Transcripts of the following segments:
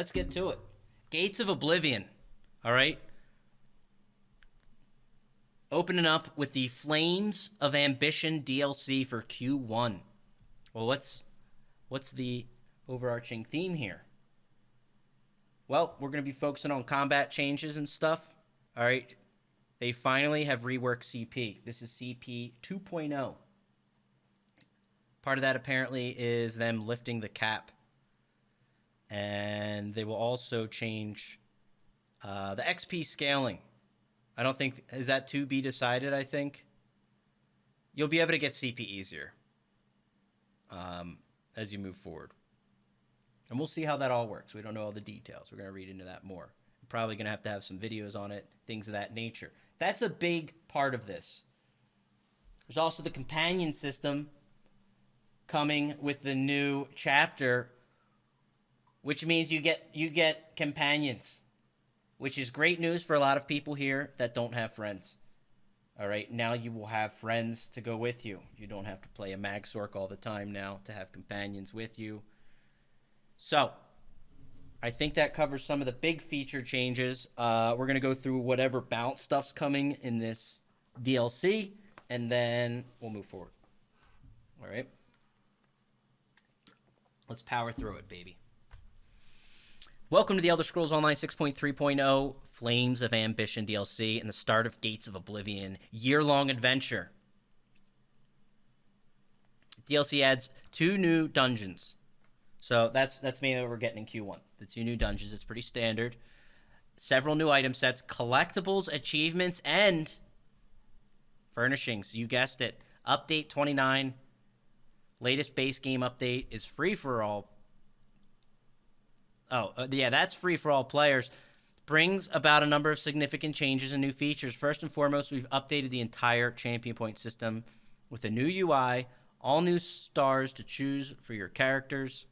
let's get to it. Gates of Oblivion. All right. Opening up with the Flames of Ambition DLC for Q1. Well, what's the overarching theme here? Well, we're going to be focusing on combat changes and stuff. All right. They finally have reworked CP. This is CP 2.0. Part of that apparently is them lifting the cap. And they will also change the XP scaling. I don't think, is that to be decided, I think? You'll be able to get CP easier as you move forward. And we'll see how that all works. We don't know all the details. We're going to read into that more. We're probably going to have some videos on it, things of that nature. That's a big part of this. There's also the companion system coming with the new chapter, which means you get companions, which is great news for a lot of people here that don't have friends. All right, now you will have friends to go with you. You don't have to play a Mag Sorc all the time now to have companions with you. So, I think that covers some of the big feature changes. We're going to go through whatever balance stuff's coming in this DLC, and then we'll move forward. All right? Let's power through it, baby. Welcome to the Elder Scrolls Online 6.3.0 Flames of Ambition DLC and the start of Gates of Oblivion year-long adventure. DLC adds 2 new dungeons. So that's mainly what we're getting in Q1. The 2 new dungeons. It's pretty standard. Several new item sets, collectibles, achievements, and furnishings. You guessed it. Update 29. Latest base game update is free for all. That's free for all players. Brings about a number of significant changes and new features. First and foremost, we've updated the entire champion point system with a new UI, all new stars to choose for your characters.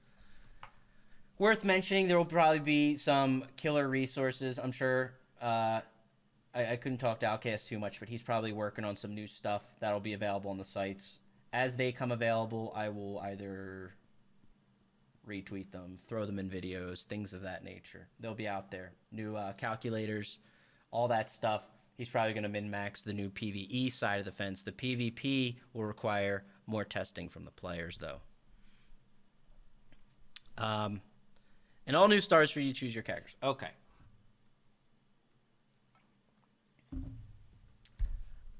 Worth mentioning, there will probably be some killer resources. I'm sure I couldn't talk to Outcast too much, but he's probably working on some new stuff that'll be available on the sites. As they come available, I will either retweet them, throw them in videos, things of that nature. They'll be out there. New calculators, all that stuff. He's probably going to min-max the new PvE side of the fence. The PvP will require more testing from the players, though. And all new stars for you to choose your characters. Okay.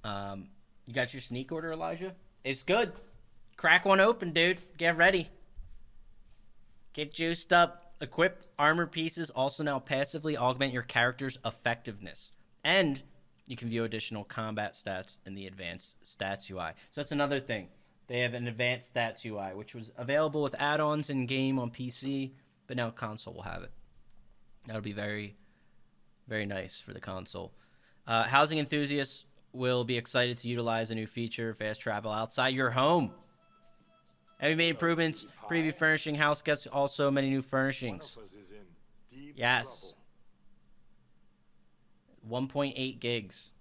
You got your sneak order, Elijah? It's good. Crack one open, dude. Get ready. Get juiced up. Equip armor pieces also now passively augment your character's effectiveness. And you can view additional combat stats in the advanced stats UI. So that's another thing. They have an advanced stats UI, which was available with add-ons in-game on PC, but now console will have it. That'll be very, very nice for the console. Housing enthusiasts will be excited to utilize a new feature, fast travel outside your home. Have you made improvements? Preview furnishing house gets also many new furnishings. Yes. 1.8 gigs.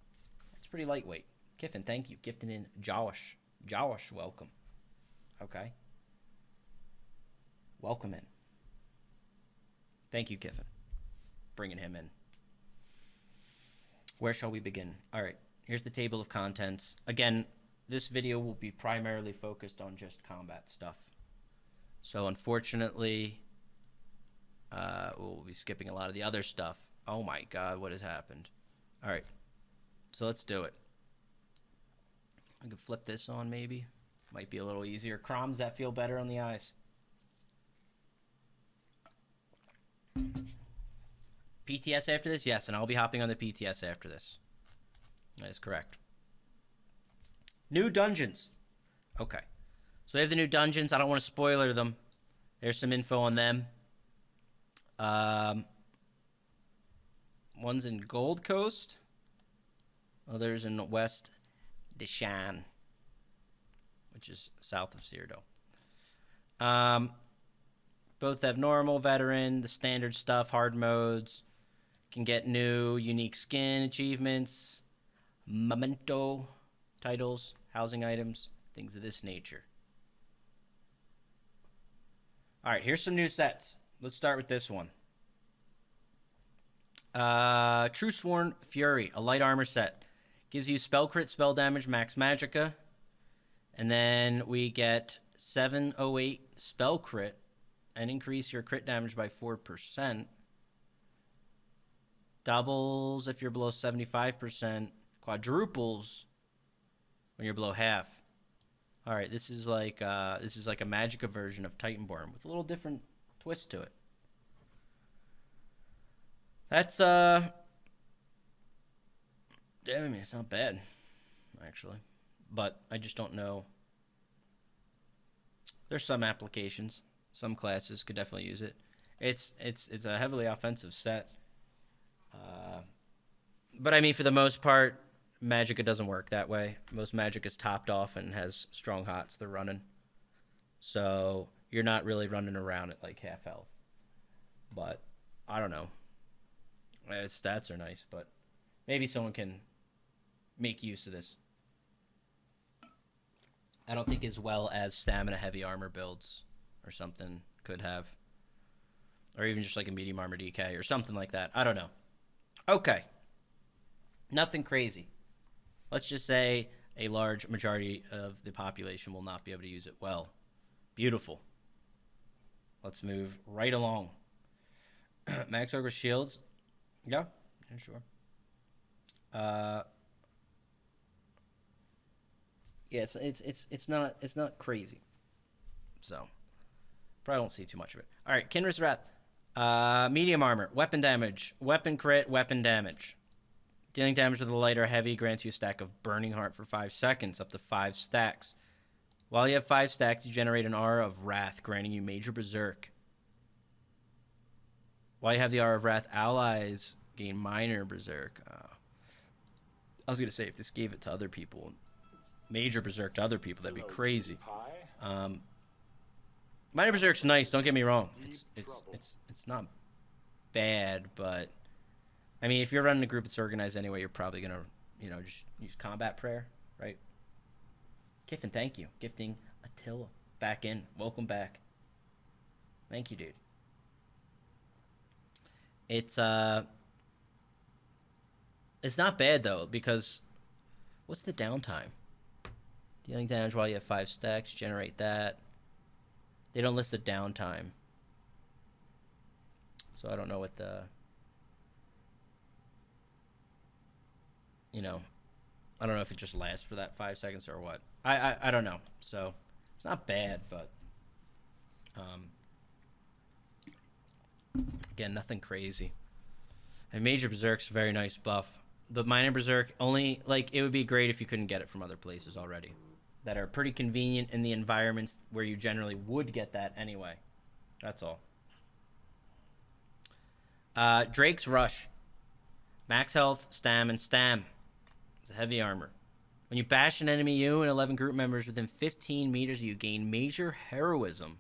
That's pretty lightweight. Kiffin, thank you. Gifting in Josh. Josh, welcome. Okay. Welcome in. Thank you, Kiffin. Bringing him in. Where shall we begin? All right. Here's the table of contents. Again, this video will be primarily focused on just combat stuff. So unfortunately, we'll be skipping a lot of the other stuff. Oh my God, what has happened? All right. So let's do it. I can flip this on maybe. Might be a little easier. Crom, does that feel better on the eyes? PTS after this? Yes, and I'll be hopping on the PTS after this. That is correct. New dungeons. Okay. So we have the new dungeons. I don't want to spoiler them. There's some info on them. One's in Gold Coast. Others in West Deshan, which is south of Cyrodiil. Both have normal, veteran, the standard stuff, hard modes. Can get new, unique skin achievements, memento titles, housing items, things of this nature. All right, here's some new sets. Let's start with this one. True Sworn Fury, a light armor set. Gives you spell crit, spell damage, max magicka. And then we get 708 spell crit and increase your crit damage by 4%. Doubles if you're below 75%. Quadruples when you're below half. All right, this is like a magicka version of Titanborn with a little different twist to it. That's I mean, it's not bad, actually, but I just don't know. There's some applications, some classes could definitely use it. It's a heavily offensive set, but I mean, for the most part, Magicka doesn't work that way. Most Magic is topped off and has strong hots they're running, so you're not really running around at like half health. But I don't know. Its stats are nice, but maybe someone can make use of this. I don't think as well as stamina heavy armor builds or something could have. Or even just like a medium armor DK or something like that. I don't know. Okay. Nothing crazy. Let's just say a large majority of the population will not be able to use it well. Beautiful. Let's move right along. Max Ogre Shields. Yeah, sure. Yeah, it's not crazy. So probably won't see too much of it. All right, Kinra's Wrath. Medium armor, weapon damage, weapon crit, weapon damage. Dealing damage with a light or heavy grants you a stack of Burning Heart for 5 seconds, up to 5 stacks. While you have 5 stacks, you generate an aura of Wrath, granting you Major Berserk. While you have the Aura of Wrath, allies gain Minor Berserk. I was going to say, if this gave it to other people, Major Berserk to other people, that'd be crazy. Minor Berserk's nice, don't get me wrong. It's not bad, but I mean, if you're running a group that's organized anyway, you're probably going to, just use Combat Prayer, right? Kiffin, thank you. Gifting Attila back in. Welcome back. Thank you, dude. It's not bad, though, because what's the downtime? Dealing damage while you have 5 stacks, generate that. They don't list a downtime. So I don't know what the... I don't know if it just lasts for that 5 seconds or what. I don't know. So it's not bad, but again, nothing crazy. And Major Berserk's a very nice buff. The Minor Berserk only, it would be great if you couldn't get it from other places already that are pretty convenient in the environments where you generally would get that anyway. That's all. Drake's Rush. Max health, stam, and stam. It's a heavy armor. When you bash an enemy, you and 11 group members within 15 meters, you gain Major Heroism.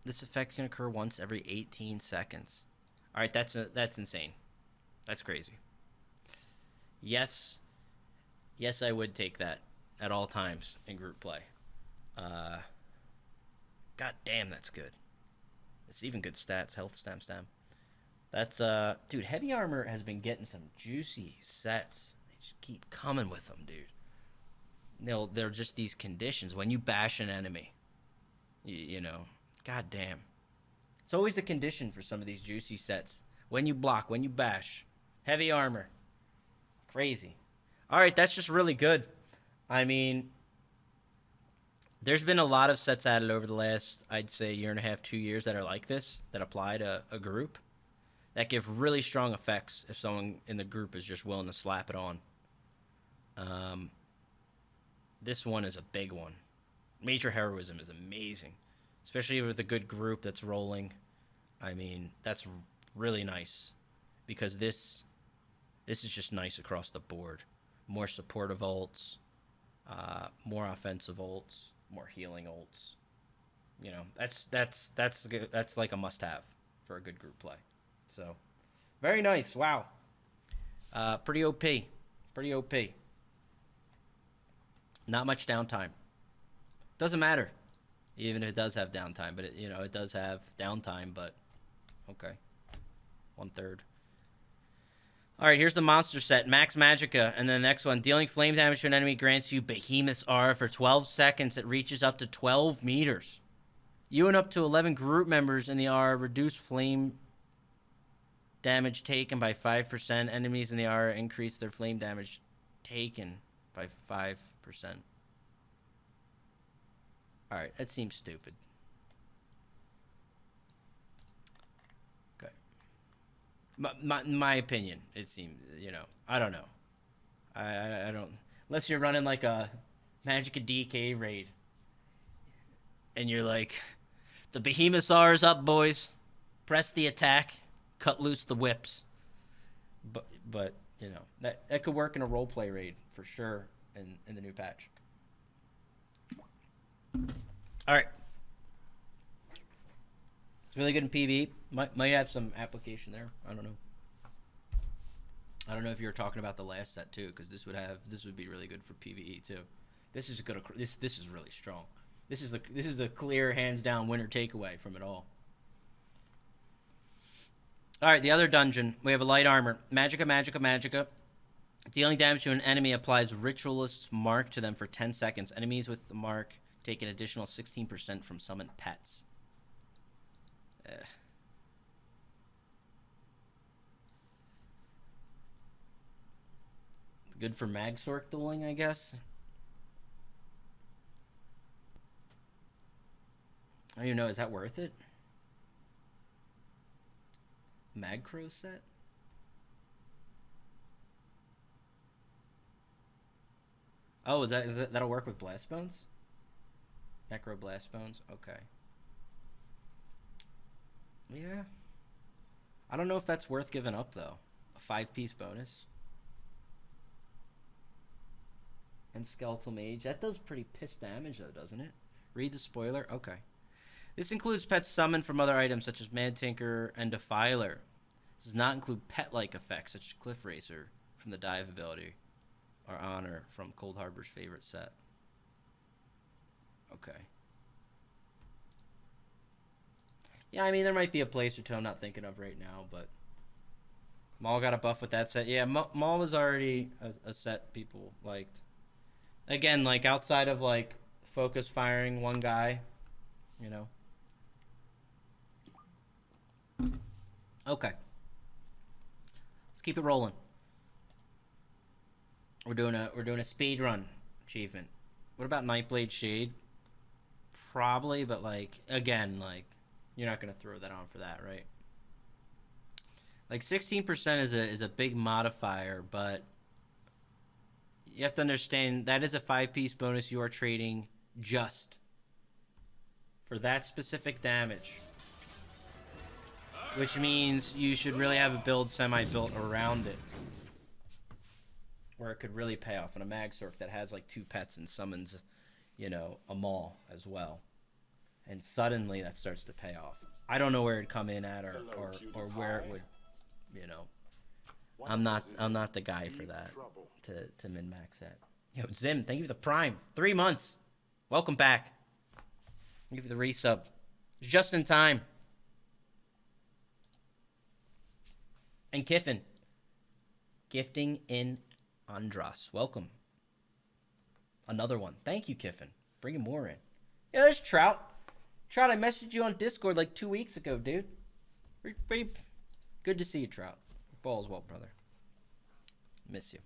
This effect can occur once every 18 seconds. All right, that's insane. That's crazy. Yes, I would take that at all times in group play. God damn, that's good. It's even good stats. Health, stam. That's, dude, heavy armor has been getting some juicy sets. They just keep coming with them, dude. They're just these conditions. When you bash an enemy, god damn. It's always the condition for some of these juicy sets. When you block, when you bash. Heavy armor. Crazy. All right, that's just really good. I mean, there's been a lot of sets added over the last, I'd say, 1.5 years, 2 years that are like this, that apply to a group, that give really strong effects if someone in the group is just willing to slap it on. This one is a big one. Major Heroism is amazing, especially with a good group that's rolling. I mean, that's really nice because this is just nice across the board. More supportive ults, more offensive ults, more healing ults. That's like a must-have for a good group play. So, very nice. Wow. Pretty OP. Pretty OP. Not much downtime. Doesn't matter, even if it does have downtime. But it does have downtime. But Okay. 1/3. All right, here's the monster set. Max Magicka. And then the next one. Dealing flame damage to an enemy grants you Behemoth's Aura for 12 seconds. It reaches up to 12 meters. You and up to 11 group members in the aura reduce flame damage taken by 5%. Enemies in the aura increase their flame damage taken by 5%. Alright, that seems stupid. Okay. My opinion, it seems, you know, I don't know. I don't, unless you're running like a Magicka DK raid. And you're like, the Behemoth's Aura's up, boys. Press the attack. Cut loose the whips. But you know, that could work in a roleplay raid for sure in the new patch. All right. It's really good in PvE. Might have some application there. I don't know. I don't know if you were talking about the last set too, because this would be really good for PvE too. This is good. This is really strong. This is the clear, hands down winner takeaway from it all. All right, the other dungeon. We have a light armor. Magicka. Dealing damage to an enemy applies Ritualist's Mark to them for 10 seconds. Enemies with the mark take an additional 16% from summoned pets. Good for Magsork dueling, I guess. I don't even know, is that worth it? Magcrow set? Oh, is that that'll work with Blast Bones? Necro Blast Bones? Okay. Yeah. I don't know if that's worth giving up though. A 5-piece bonus. And Skeletal Mage. That does pretty piss damage though, doesn't it? Read the spoiler? Okay. This includes pets summoned from other items such as Mad Tinker and Defiler. This does not include pet-like effects such as Cliff Racer from the Dive ability or Honor from Cold Harbor's favorite set. Okay. Yeah, I mean, there might be a place or two I'm not thinking of right now, but Maul got a buff with that set. Yeah, Maul was already a set people liked. Again, like, outside of, like, focus firing one guy, you know. Okay. Let's keep it rolling. We're doing a speed run achievement. What about Nightblade Shade? Probably, but like again, like you're not gonna throw that on for that, right? Like 16% is a big modifier, but you have to understand that is a 5-piece bonus you are trading just for that specific damage. Which means you should really have a build semi-built around it. Where it could really pay off. And a Magsork that has like 2 pets and summons, you know, a Maul as well. And suddenly that starts to pay off. I don't know where it'd come in at or where it would, you know. I'm not the guy for that to min-max that. Yo, Zim, thank you for the Prime. 3 months. Welcome back. Thank you for the resub. Just in time. And Kiffin. Gifting in Andros. Welcome. Another one. Thank you, Kiffin. Bringing more in. Yeah, there's Trout. Trout, I messaged you on Discord like 2 weeks ago, dude. Pretty good to see you, Trout. Balls well, brother. Miss you.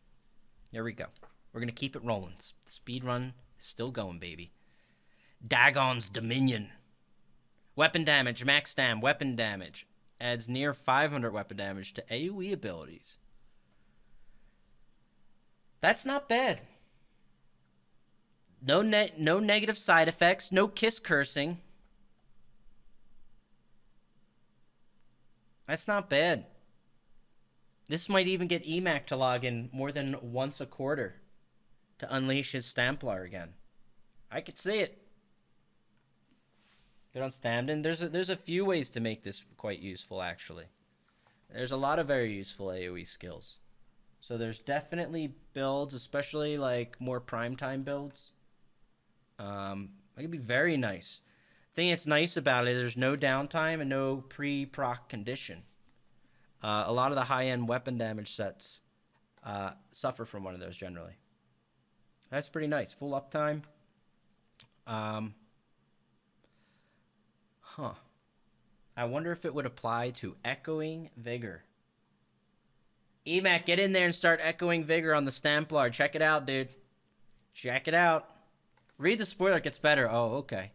Here we go. We're going to keep it rolling. Speed run is still going, baby. Dagon's Dominion. Weapon damage, max stam, weapon damage. Adds near 500 weapon damage to AoE abilities. That's not bad. No negative side effects. No kiss cursing. That's not bad. This might even get Emac to log in more than once a quarter to unleash his Stamplar again. I could see it. Good on Stamden. There's a few ways to make this quite useful, actually. There's a lot of very useful AoE skills. So there's definitely builds, especially like more primetime builds. It could be very nice. thing that's nice about it, there's no downtime and no pre-proc condition. A lot of the high-end weapon damage sets suffer from one of those generally. That's pretty nice. Full uptime. I wonder if it would apply to Echoing Vigor. EMAC, get in there and start Echoing Vigor on the Templar. Check it out, dude. Check it out. Read the spoiler, it gets better. Oh, okay.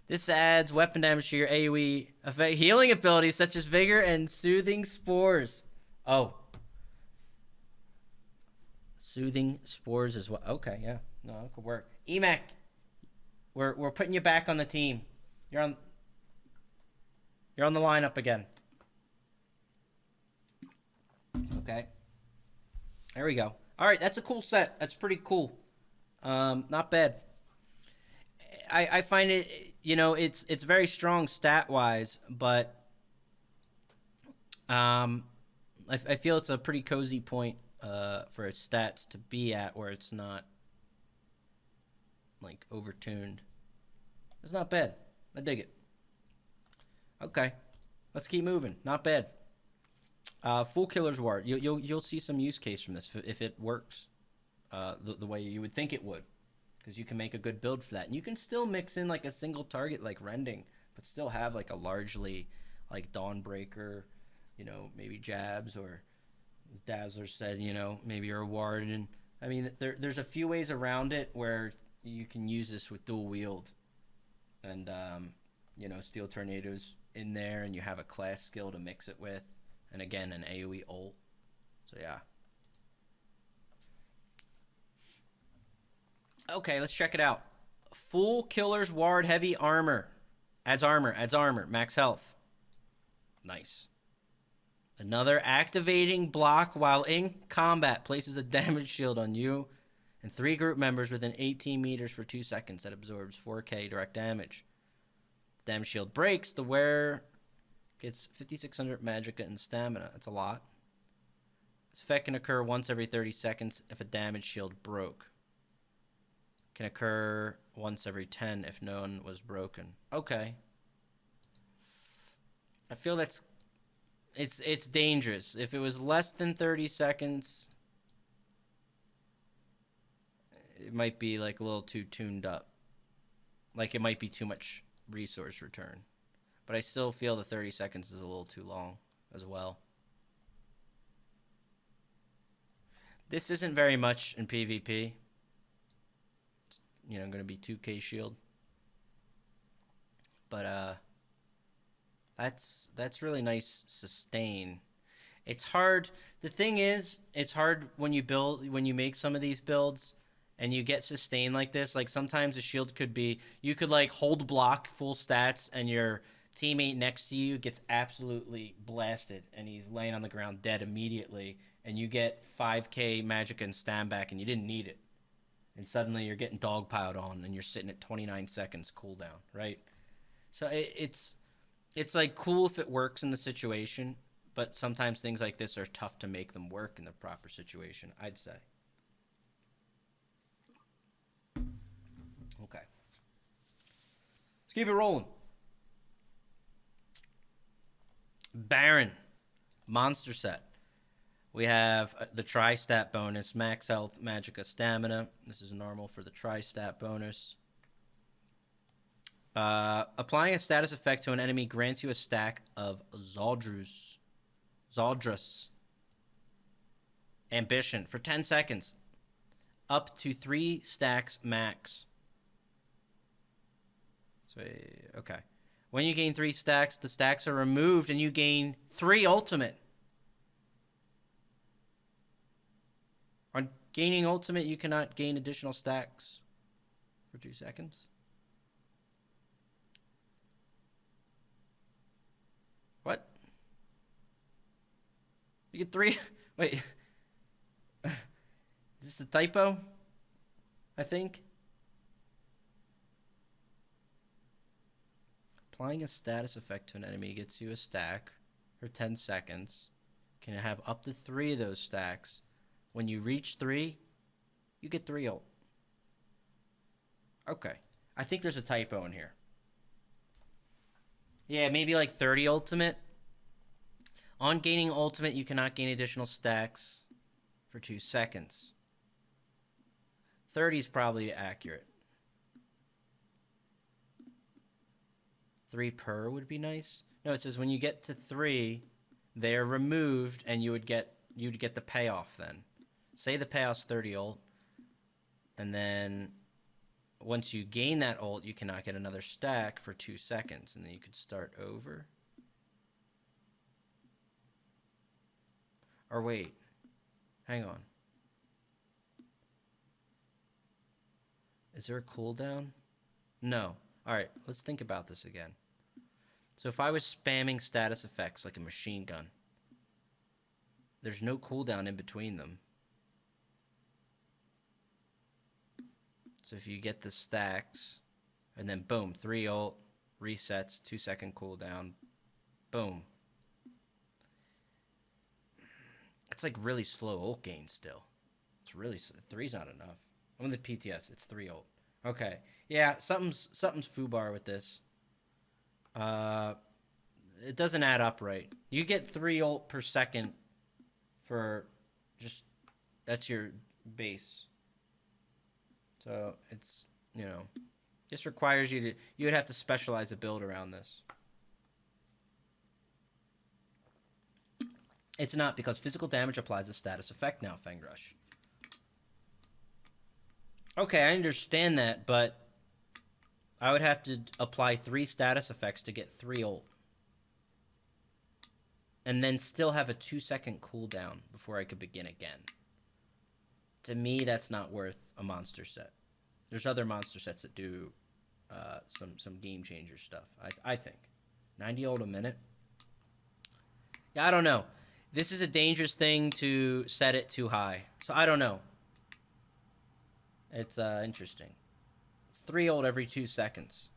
This adds weapon damage to your AoE effect, healing abilities such as Vigor and Soothing Spores. Oh. Soothing Spores as well. Okay, yeah. No, it could work. EMAC, we're putting you back on the team. You're on the lineup again. Okay. There we go. All right, that's a cool set. That's pretty cool. Not bad. I find it, you know, it's very strong stat-wise, but I feel it's a pretty cozy point for its stats to be at where it's not, like, overtuned. It's not bad. I dig it. Okay. Let's keep moving. Not bad. Full Killer's Ward. You'll see some use case from this if it works the way you would think it would. Because you can make a good build for that. And you can still mix in like a single target like Rending, but still have like a largely like Dawnbreaker, you know, maybe jabs, or as Dazzler said, you know, maybe a Ward. And I mean, there's a few ways around it where you can use this with dual wield. And, you know, Steel Tornadoes in there, and you have a class skill to mix it with. And again, an AoE ult. So, yeah. Okay, let's check it out. Full Killer's Ward Heavy Armor. Adds armor. Max health. Nice. Another activating block while in combat. Places a damage shield on you and 3 group members within 18 meters for 2 seconds. That absorbs 4k direct damage. Damage shield breaks. The wearer gets 5,600 magicka and stamina. That's a lot. This effect can occur once every 30 seconds if a damage shield broke. Can occur once every 10 if none was broken. Okay. I feel that's... It's dangerous. If it was less than 30 seconds, it might be like a little too tuned up. Like it might be too much resource return. But I still feel the 30 seconds is a little too long as well. This isn't very much in PvP. It's, you know, going to be 2k shield. But that's really nice sustain. It's hard. The thing is, it's hard when you make some of these builds and you get sustain like this. Like sometimes a shield could be, you could like hold block full stats and your teammate next to you gets absolutely blasted and he's laying on the ground dead immediately, and you get 5k magic and stam back and you didn't need it. And suddenly you're getting dogpiled on and you're sitting at 29 seconds cooldown, right? So it's like cool if it works in the situation, but sometimes things like this are tough to make them work in the proper situation, I'd say. Okay. Let's keep it rolling. Baron. Monster set. We have the tri-stat bonus, max health, magicka, stamina. This is normal for the tri-stat bonus. Applying a status effect to an enemy grants you a stack of Zaldrus. Ambition for 10 seconds. Up to 3 stacks max. So, okay. When you gain 3 stacks, the stacks are removed and you gain 3 ultimate. On gaining ultimate, you cannot gain additional stacks for 2 seconds. What? You get 3? Wait. Is this a typo? I think. Applying a status effect to an enemy gets you a stack for 10 seconds. Can have up to 3 of those stacks. When you reach 3, you get 3 ult. Okay. I think there's a typo in here. Yeah, maybe like 30 ultimate. On gaining ultimate, you cannot gain additional stacks for 2 seconds. 30 is probably accurate. 3 per would be nice. No, it says when you get to 3, they're removed, and you'd get the payoff then. Say the payoff's 30 ult, and then once you gain that ult, you cannot get another stack for 2 seconds, and then you could start over. Or wait, hang on. Is there a cooldown? No. All right, let's think about this again. So if I was spamming status effects like a machine gun, there's no cooldown in between them. So if you get the stacks, and then boom, 3 ult, resets, 2 second cooldown, boom. It's like really slow ult gain still. It's really, 3's not enough. I'm in the PTS, it's 3 ult. Okay, yeah, something's foobar with this. It doesn't add up right. You get 3 ult per second for just, that's your base. So it's, you know, this requires you would have to specialize a build around this. It's not, because physical damage applies a status effect now, Fengrush. Okay, I understand that, but I would have to apply 3 status effects to get 3 ult. And then still have a 2 second cooldown before I could begin again. To me, that's not worth a monster set. There's other monster sets that do some game changer stuff, I think. 90 ult a minute? Yeah, I don't know. This is a dangerous thing to set it too high. So I don't know. It's interesting. It's 3 ult every 2 seconds.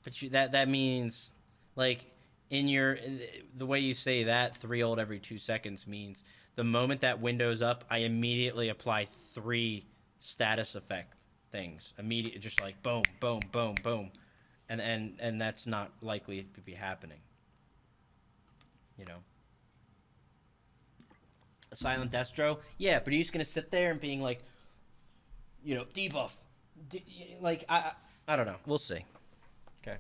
But that means, like, the way you say that, 3 ult every 2 seconds means the moment that window's up, I immediately apply 3 status effect things. Immediately, just like boom, boom, boom, boom. And that's not likely to be happening. You know? A silent destro? Yeah, but he's going to sit there and being like, you know, debuff. Like, I don't know. We'll see. Okay.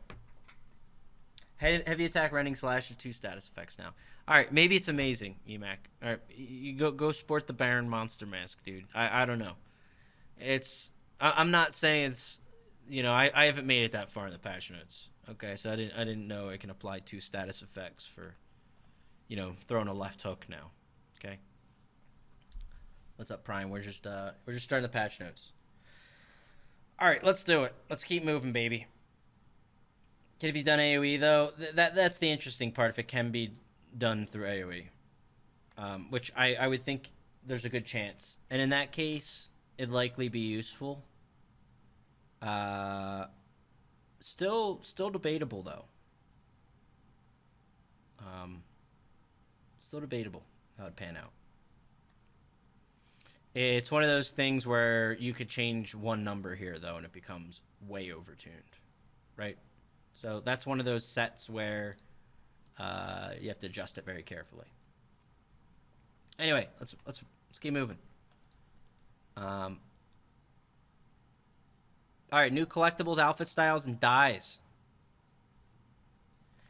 Heavy attack, rending slash is 2 status effects now. All right, maybe it's amazing, EMAC. All right, you go sport the Baron monster mask, dude. I don't know. I'm not saying it's, you know, I haven't made it that far in the patch notes. Okay, so I didn't know I can apply 2 status effects for, you know, throwing a left hook now. Okay. What's up, Prime? We're just starting the patch notes. All right, let's do it. Let's keep moving, baby. Can it be done AoE, though? That's the interesting part, if it can be done through AoE. Which I would think there's a good chance. And in that case, it'd likely be useful. Still debatable, though. Still debatable how it'd pan out. It's one of those things where you could change one number here, though, and it becomes way overtuned, right? So that's one of those sets where you have to adjust it very carefully. Anyway, let's keep moving. All right, new collectibles, outfit styles, and dyes.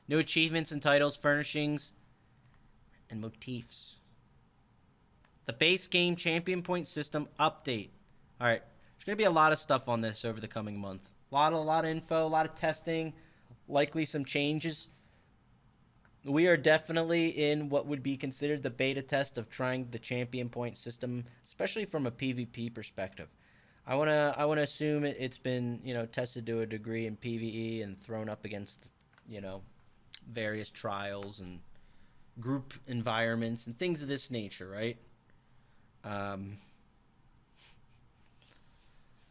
New achievements and titles, furnishings, and motifs. The base game champion point system update. All right, there's going to be a lot of stuff on this over the coming month. A lot of info, a lot of testing, likely some changes. We are definitely in what would be considered the beta test of trying the champion point system, especially from a PvP perspective. I wanna assume it's been, you know, tested to a degree in PvE and thrown up against, you know, various trials and group environments and things of this nature, right?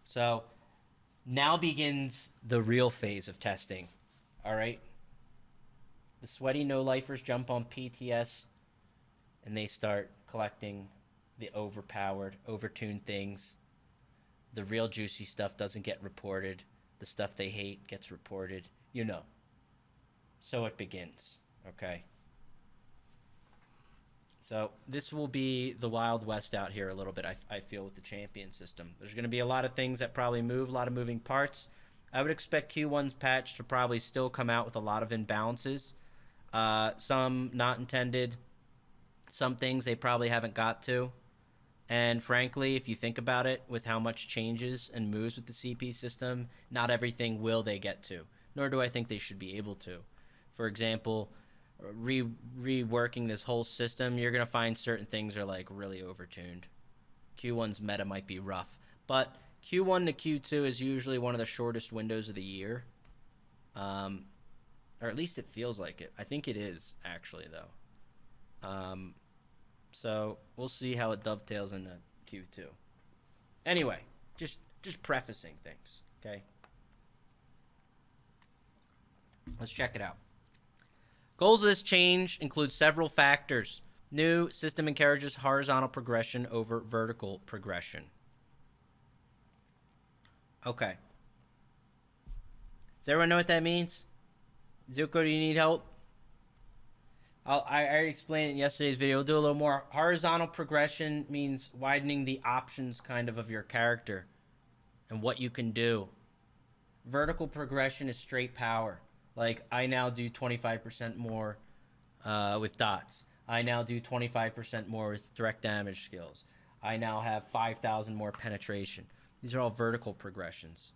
So now begins the real phase of testing. All right. The sweaty no-lifers jump on PTS and they start collecting the overpowered, overtuned things. The real juicy stuff doesn't get reported. The stuff they hate gets reported. You know. So it begins. Okay. So this will be the Wild West out here a little bit, I feel, with the champion system. There's going to be a lot of things that probably move, a lot of moving parts. I would expect Q1's patch to probably still come out with a lot of imbalances. Some not intended. Some things they probably haven't got to. And frankly, if you think about it, with how much changes and moves with the CP system, not everything will they get to. Nor do I think they should be able to. For example, reworking this whole system, you're going to find certain things are like really overtuned. Q1's meta might be rough, but Q1 to Q2 is usually one of the shortest windows of the year. Or at least it feels like it. I think it is, actually, though. So we'll see how it dovetails into Q2. Anyway, just prefacing things, okay? Let's check it out. Goals of this change include several factors. New system encourages horizontal progression over vertical progression. Okay. Does everyone know what that means? Zuko, do you need help? I already explained it in yesterday's video. We'll do a little more. Horizontal progression means widening the options kind of your character and what you can do. Vertical progression is straight power. Like, I now do 25% more with dots. I now do 25% more with direct damage skills. I now have 5,000 more penetration. These are all vertical progressions.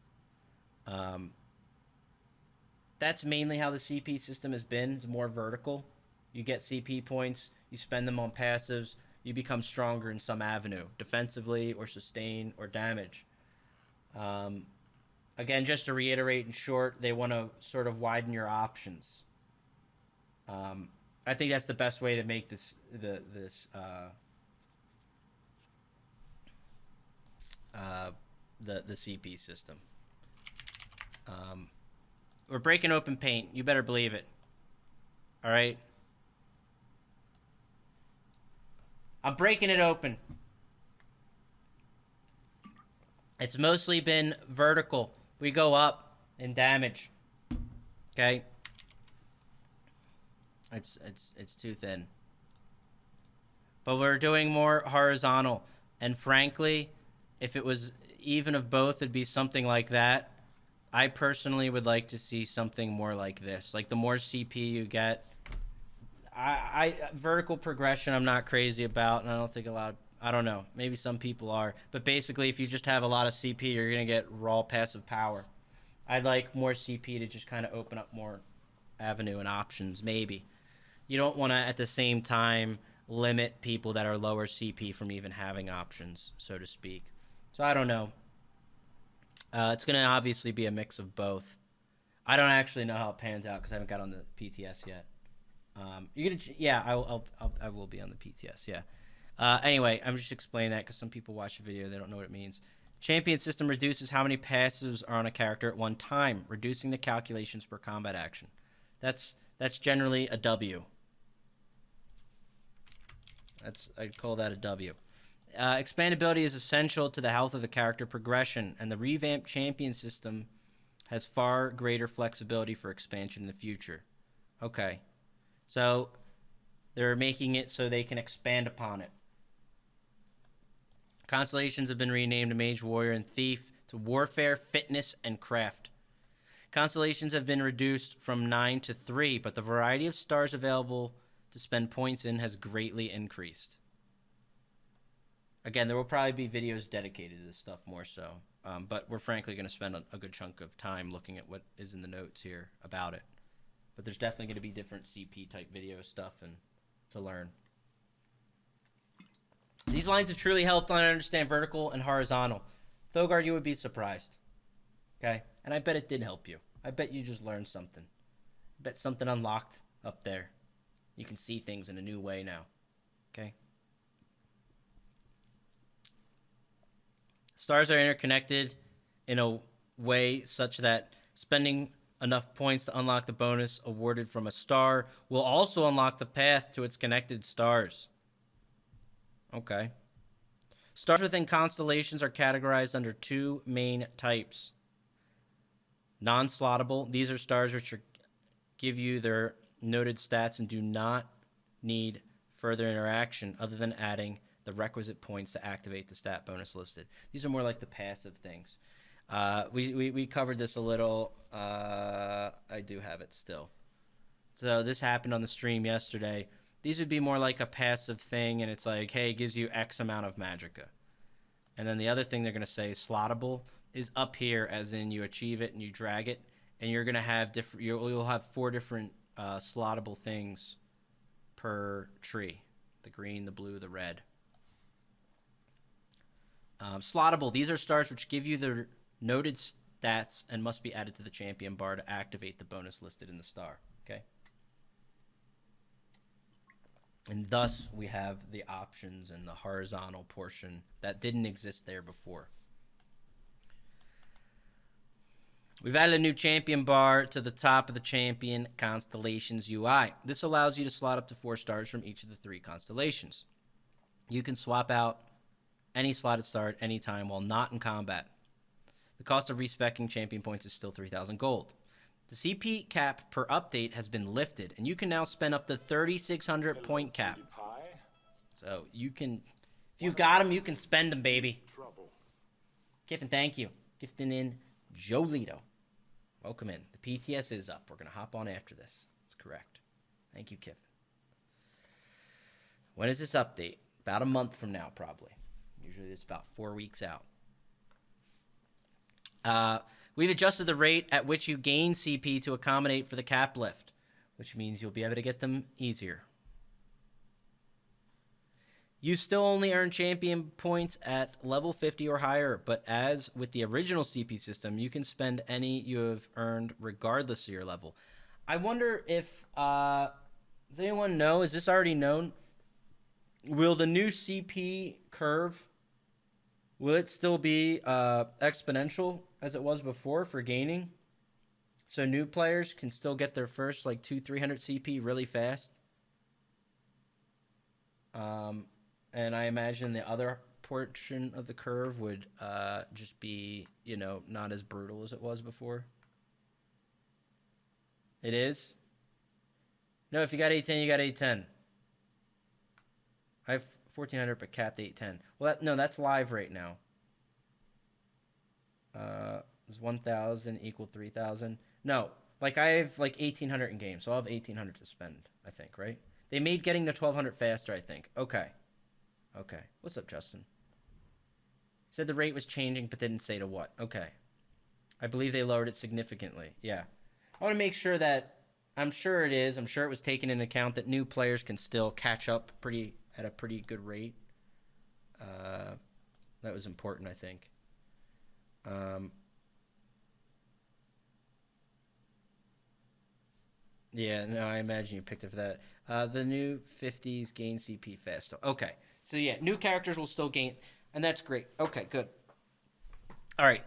That's mainly how the CP system has been. It's more vertical. You get CP points. You spend them on passives. You become stronger in some avenue, defensively or sustain or damage. Again, just to reiterate in short, they want to sort of widen your options. I think that's the best way to make this the CP system. We're breaking open paint. You better believe it. All right. I'm breaking it open. It's mostly been vertical. We go up in damage. Okay? It's too thin. But we're doing more horizontal. And frankly, if it was even of both, it'd be something like that. I personally would like to see something more like this. Like, the more CP you get, vertical progression I'm not crazy about, and I don't think I don't know. Maybe some people are. But basically, if you just have a lot of CP, you're going to get raw passive power. I'd like more CP to just kind of open up more avenue and options, maybe. You don't want to, at the same time, limit people that are lower CP from even having options, so to speak. So I don't know. It's going to obviously be a mix of both. I don't actually know how it pans out because I haven't got on the PTS yet. I will be on the PTS, yeah. Anyway, I'm just explaining that because some people watch the video, they don't know what it means. Champion system reduces how many passives are on a character at one time, reducing the calculations per combat action. That's generally a W. I'd call that a W. Expandability is essential to the health of the character progression, and the revamped champion system has far greater flexibility for expansion in the future. Okay. So they're making it so they can expand upon it. Constellations have been renamed to Mage, Warrior, and Thief to Warfare, Fitness, and Craft. Constellations have been reduced from 9 to 3, but the variety of stars available to spend points in has greatly increased. Again, there will probably be videos dedicated to this stuff more so, but we're frankly going to spend a good chunk of time looking at what is in the notes here about it. But there's definitely going to be different CP-type video stuff and to learn. These lines have truly helped I understand vertical and horizontal. Thogard, you would be surprised. Okay? And I bet it did help you. I bet you just learned something. I bet something unlocked up there. You can see things in a new way now. Okay? Stars are interconnected in a way such that spending enough points to unlock the bonus awarded from a star will also unlock the path to its connected stars. Okay. Stars within constellations are categorized under two main types. Non-slottable. These are stars which give you their noted stats and do not need further interaction other than adding the requisite points to activate the stat bonus listed. These are more like the passive things. We covered this a little. I do have it still. So this happened on the stream yesterday. These would be more like a passive thing, and it's like, hey, it gives you X amount of magicka. And then the other thing they're going to say, slottable, is up here, as in you achieve it and you drag it, and you're going to have different. You'll have 4 different slottable things per tree: the green, the blue, the red. Slottable. These are stars which give you the noted stats and must be added to the champion bar to activate the bonus listed in the star. Okay. And thus, we have the options and the horizontal portion that didn't exist there before. We've added a new champion bar to the top of the champion constellations UI. This allows you to slot up to 4 stars from each of the 3 constellations. You can swap out any slotted star at any time while not in combat. The cost of respeccing champion points is still 3,000 gold. The CP cap per update has been lifted, and you can now spend up to 3,600 point cap. So you can, if you got them, you can spend them, baby. Kiffin, thank you. Gifting in Jolito. Welcome in. The PTS is up. We're going to hop on after this. That's correct. Thank you, Kiffin. When is this update? About a month from now, probably. Usually it's about 4 weeks out. We've adjusted the rate at which you gain CP to accommodate for the cap lift, which means you'll be able to get them easier. You still only earn champion points at level 50 or higher, but as with the original CP system, you can spend any you have earned regardless of your level. I wonder if, does anyone know, is this already known? Will the new CP curve, will it still be exponential as it was before for gaining? So new players can still get their first like 200-300 CP really fast. And I imagine the other portion of the curve would just be, you know, not as brutal as it was before. It is? No, if you got 810, you got 810. I have 1,400 but capped 810. Well, no, that's live right now. Is 1,000 equal 3,000? No, like I have like 1,800 in game, so I'll have 1,800 to spend, I think, right? They made getting to 1,200 faster, I think. Okay. Okay. What's up, Justin? Said the rate was changing, but didn't say to what. Okay. I believe they lowered it significantly. Yeah. I want to make sure that, I'm sure it is. I'm sure it was taken into account that new players can still catch up at a pretty good rate. That was important, I think. Yeah, no, I imagine you picked it for that. The new 50s gain CP fast. Okay. So, yeah, new characters will still gain, and that's great. Okay, good. All right.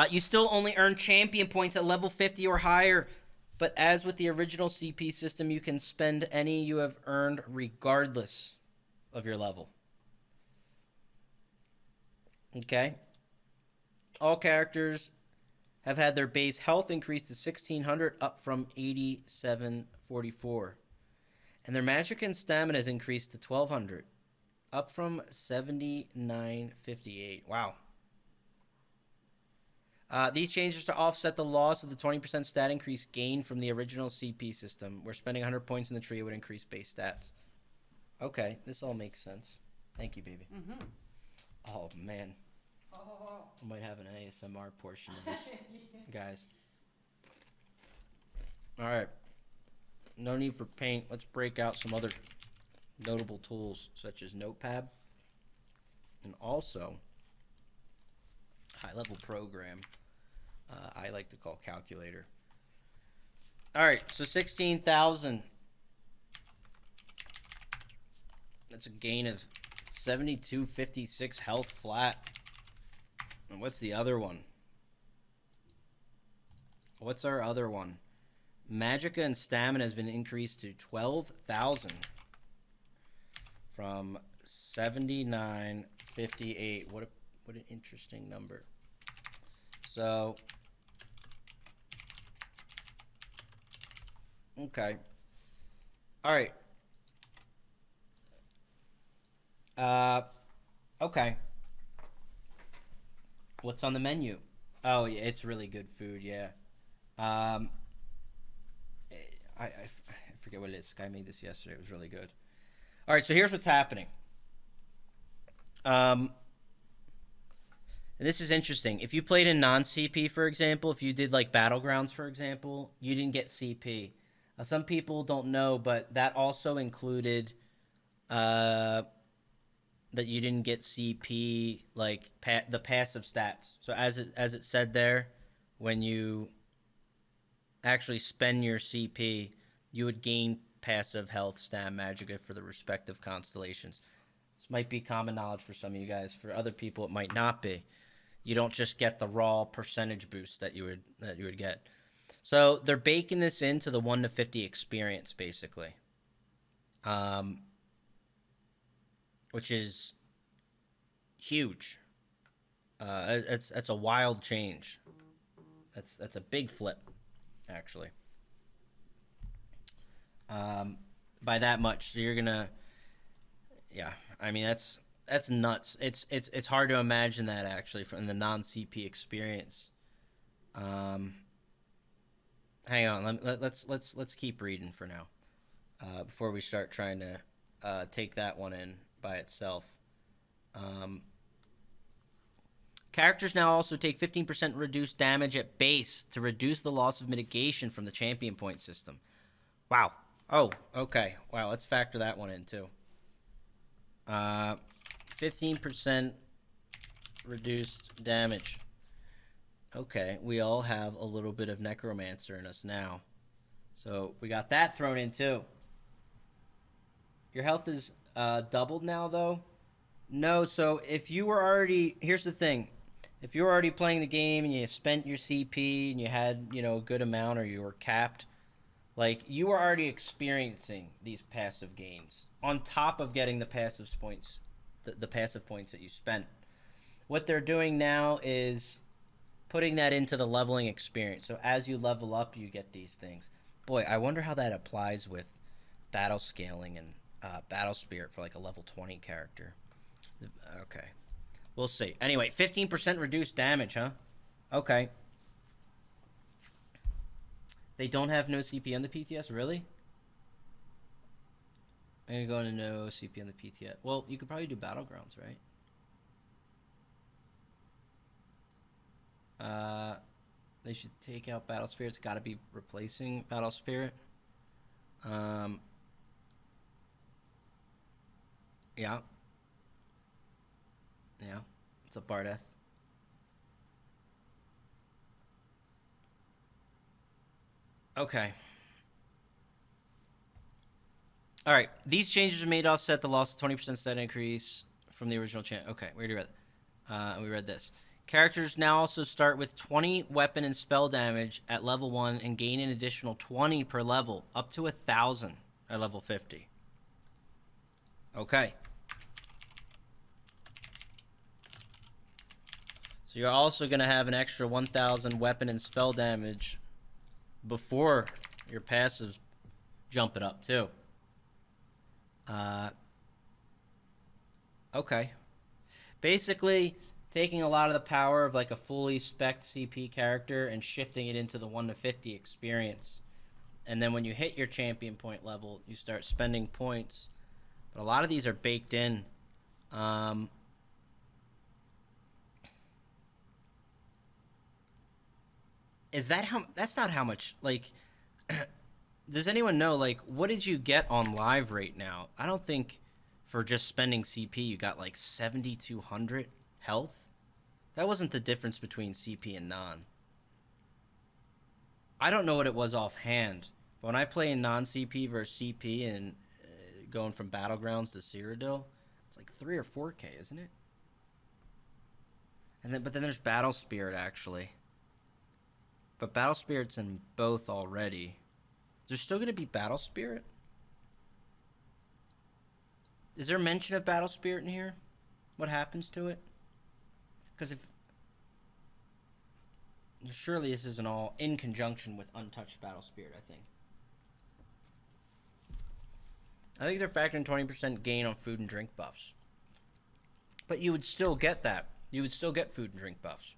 You still only earn champion points at level 50 or higher, but as with the original CP system, you can spend any you have earned regardless of your level. Okay. All characters have had their base health increased to 1,600, up from 8,744. And their magic and stamina has increased to 1,200, up from 7,958. Wow. These changes to offset the loss of the 20% stat increase gained from the original CP system, where spending 100 points in the tree would increase base stats. Okay, this all makes sense. Thank you, baby. Mm-hmm. Oh, man. I might have an ASMR portion of this, guys. All right. No need for paint. Let's break out some other notable tools, such as Notepad, and also high-level program I like to call calculator. All right, so 16,000. That's a gain of 7,256 health flat. And what's the other one? What's our other one? Magicka and stamina has been increased to 12,000 from 7,958. What an interesting number. So Okay. All right. Okay. What's on the menu? Oh, yeah, it's really good food. Yeah. Um, I forget what it is. Sky made this yesterday. It was really good. All right. So here's what's happening. And this is interesting. If you played in non-CP, for example, if you did like Battlegrounds, for example, you didn't get CP. Some people don't know, but that also included that you didn't get CP, like the passive stats. So as it said there, when you actually spend your CP, you would gain passive health, stam, magicka for the respective constellations. This might be common knowledge for some of you guys. For other people, it might not be. You don't just get the raw percentage boost that you would get. So they're baking this into the 1 to 50 experience, basically, which is huge. That's a wild change. That's a big flip, actually. By that much, so you're gonna, yeah. I mean that's nuts. It's hard to imagine that actually from the non-CP experience. Hang on, let's keep reading for now, before we start trying to take that one in by itself. Characters now also take 15% reduced damage at base to reduce the loss of mitigation from the champion point system. Wow. Oh, okay. Wow, let's factor that one in too. 15% reduced damage. Okay, we all have a little bit of Necromancer in us now. So we got that thrown in too. Your health is doubled now though? No, so if you were already... Here's the thing. If you were already playing the game and you spent your CP and you had, a good amount, or you were capped, like, you were already experiencing these passive gains on top of getting the passive points, the passive points that you spent. What they're doing now is putting that into the leveling experience. So as you level up, you get these things. Boy, I wonder how that applies with battle scaling and battle spirit for like a level 20 character. Okay. We'll see. Anyway, 15% reduced damage, huh? Okay. They don't have no CP on the PTS? Really? I'm going to go into no CP on the PTS. Well, you could probably do Battlegrounds, right? They should take out Battle Spirit. It's got to be replacing Battle Spirit. Yeah. Yeah. What's up, Bardeth? Okay. All right. These changes are made to offset the loss of 20% stat increase from the original chant. Okay, we already read that. We read this. Characters now also start with 20 weapon and spell damage at level 1 and gain an additional 20 per level, up to 1,000 at level 50. Okay. So you're also going to have an extra 1,000 weapon and spell damage before your passives jump it up, too. Okay. Basically, taking a lot of the power of like a fully spec'd CP character and shifting it into the 1 to 50 experience. And then when you hit your champion point level, you start spending points. But a lot of these are baked in. Is that how... That's not how much, like... Does anyone know, like, what did you get on live right now? I don't think for just spending CP you got like 7,200 health. That wasn't the difference between CP and non. I don't know what it was offhand. But when I play in non-CP versus CP and going from Battlegrounds to Cyrodiil, it's like 3 or 4K, isn't it? And then, but then there's Battle Spirit, actually. But Battle Spirit's in both already. Is there still going to be Battle Spirit? Is there mention of Battle Spirit in here? What happens to it? Because if... Surely this isn't all in conjunction with Untouched Battle Spirit, I think. I think they're factoring 20% gain on food and drink buffs. But you would still get that. You would still get food and drink buffs.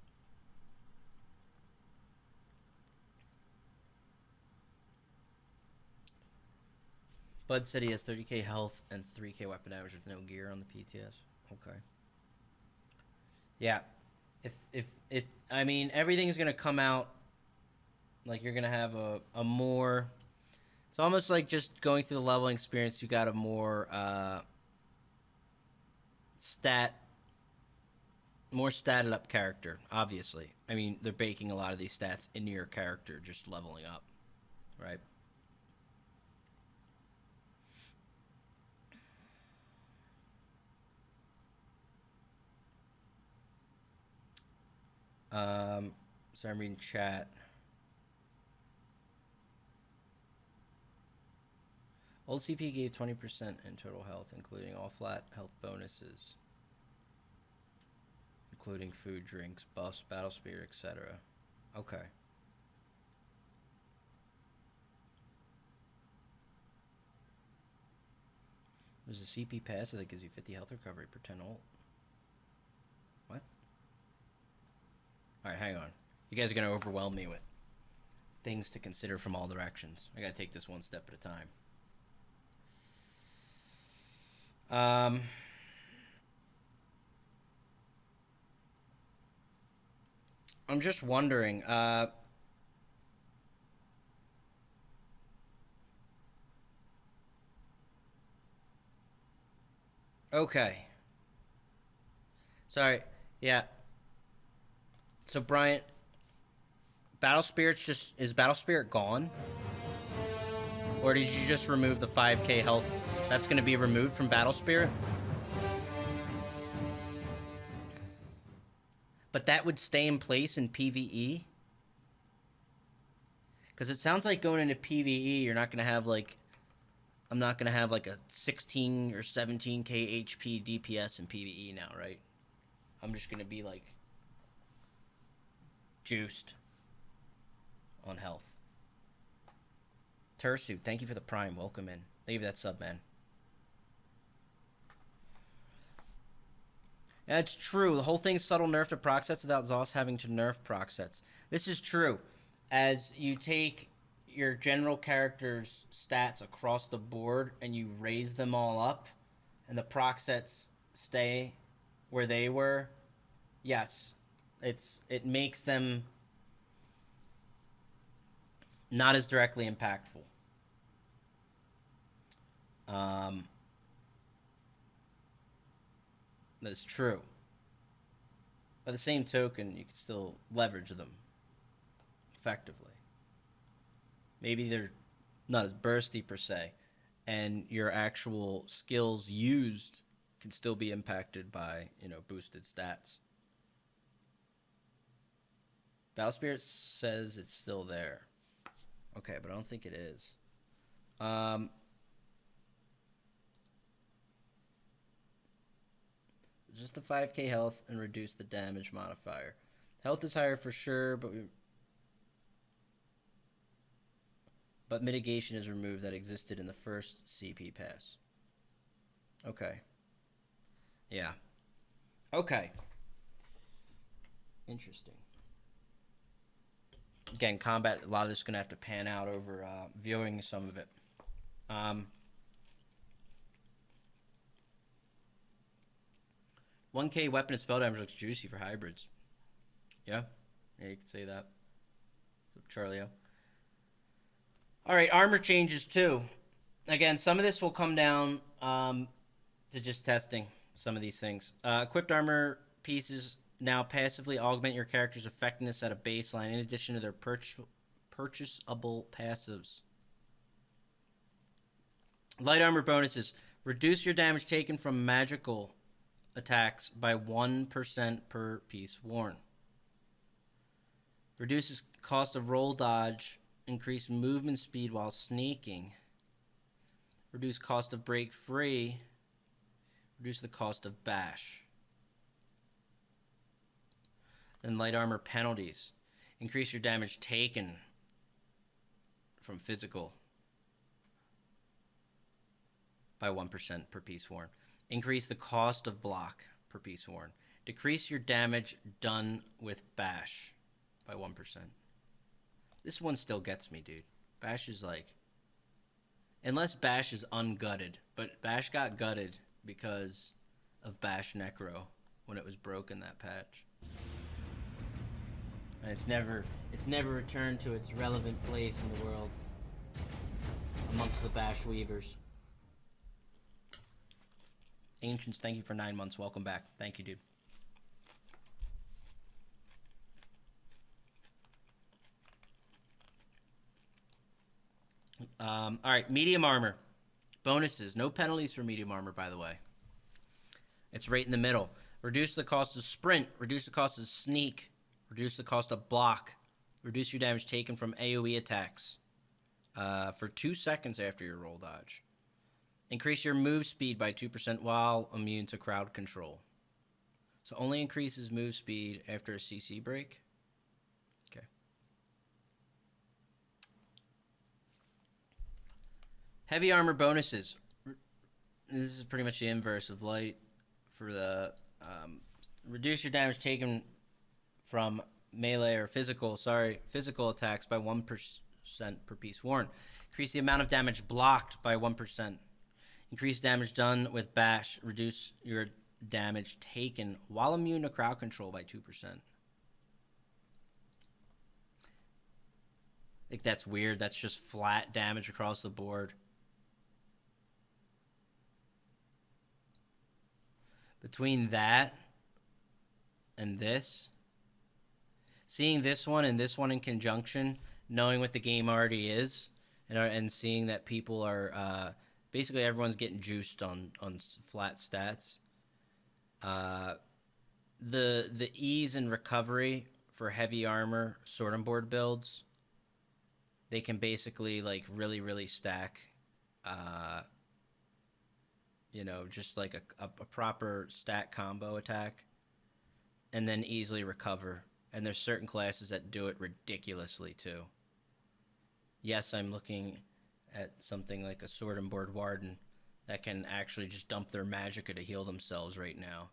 Bud said he has 30k health and 3k weapon damage with no gear on the PTS. Okay. Yeah. If I mean, everything's going to come out like you're going to have a more... It's almost like just going through the leveling experience, you got a more more statted up character, obviously. I mean, they're baking a lot of these stats into your character, just leveling up, right? So I'm reading chat. Old CP gave 20% in total health, including all flat health bonuses, including food, drinks, buffs, battle spirit, etc. Okay. There's a CP pass that gives you 50 health recovery per 10 ult. What? Alright, hang on. You guys are going to overwhelm me with things to consider from all directions. I got to take this one step at a time. I'm just wondering, okay. Sorry. Yeah. So Bryant, Battle Spirit's is Battle Spirit gone? Or did you just remove the 5k health? That's going to be removed from Battle Spirit? But that would stay in place in PvE? Because it sounds like going into PvE, you're not going to have like... I'm not going to have like a 16 or 17k HP DPS in PvE now, right? I'm just going to be like... juiced on health. Tursu, thank you for the prime. Welcome in. Thank you for that sub, man. That's true. The whole thing's subtle nerf to proc sets without Zoss having to nerf proc sets. This is true. As you take your general character's stats across the board and you raise them all up and the proc sets stay where they were, yes, it makes them not as directly impactful. That's true. By the same token, you can still leverage them effectively. Maybe they're not as bursty per se, and your actual skills used can still be impacted by, boosted stats. Battle Spirit says it's still there. Okay, but I don't think it is. Just the 5k health and reduce the damage modifier. Health is higher for sure, but mitigation is removed that existed in the first CP pass. Okay. Yeah. Okay. Interesting. Again, combat, a lot of this is going to have to pan out over viewing some of it. 1k weapon and spell damage looks juicy for hybrids. Yeah, you could say that. Charlie-O. Alright, armor changes too. Again, some of this will come down to just testing some of these things. Equipped armor pieces now passively augment your character's effectiveness at a baseline in addition to their purchasable passives. Light armor bonuses. Reduce your damage taken from magical attacks by 1% per piece worn. Reduces cost of roll dodge. Increase movement speed while sneaking. Reduce cost of break free. Reduce the cost of bash. Then light armor penalties. Increase your damage taken from physical. by 1% per piece worn. Increase the cost of block per piece worn. Decrease your damage done with bash by 1%. This one still gets me, dude. Bash is like... Unless Bash is ungutted. But Bash got gutted because of Bash Necro when it was broken, that patch. And it's never returned to its relevant place in the world amongst the Bash Weavers. Ancients, thank you for 9 months. Welcome back. Thank you, dude. All right, medium armor. Bonuses. No penalties for medium armor, by the way. It's right in the middle. Reduce the cost of sprint. Reduce the cost of sneak. Reduce the cost of block. Reduce your damage taken from AoE attacks for 2 seconds after your roll dodge. Increase your move speed by 2% while immune to crowd control. So only increases move speed after a CC break. Okay. Heavy armor bonuses. This is pretty much the inverse of light for the... reduce your damage taken from melee or physical attacks by 1% per piece worn. Increase the amount of damage blocked by 1%. Increase damage done with bash. Reduce your damage taken while immune to crowd control by 2%. I think that's weird. That's just flat damage across the board. Between that and this, seeing this one and this one in conjunction, knowing what the game already is, and seeing that people are basically everyone's getting juiced on flat stats. The ease and recovery for heavy armor sword and board builds, they can basically like really stack. Just like a proper stat combo attack, and then easily recover. And there's certain classes that do it ridiculously too. Yes, I'm looking at something like a sword and board warden that can actually just dump their magicka to heal themselves right now.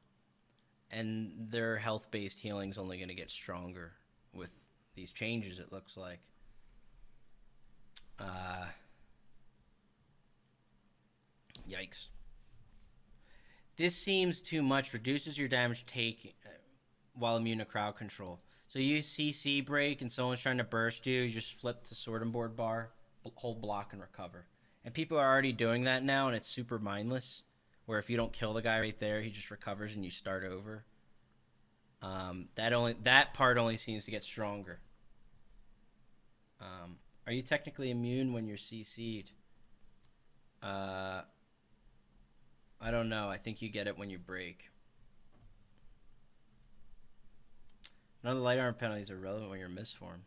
And their health-based healing is only going to get stronger with these changes, it looks like. Yikes. This seems too much. Reduces your damage take while immune to crowd control. So you CC break and someone's trying to burst you, you just flip to sword and board bar, hold block and recover. And people are already doing that now, and it's super mindless. Where if you don't kill the guy right there, he just recovers and you start over. That part only seems to get stronger. Are you technically immune when you're CC'd? I don't know. I think you get it when you break. None of the light armor penalties are relevant when you're in misform.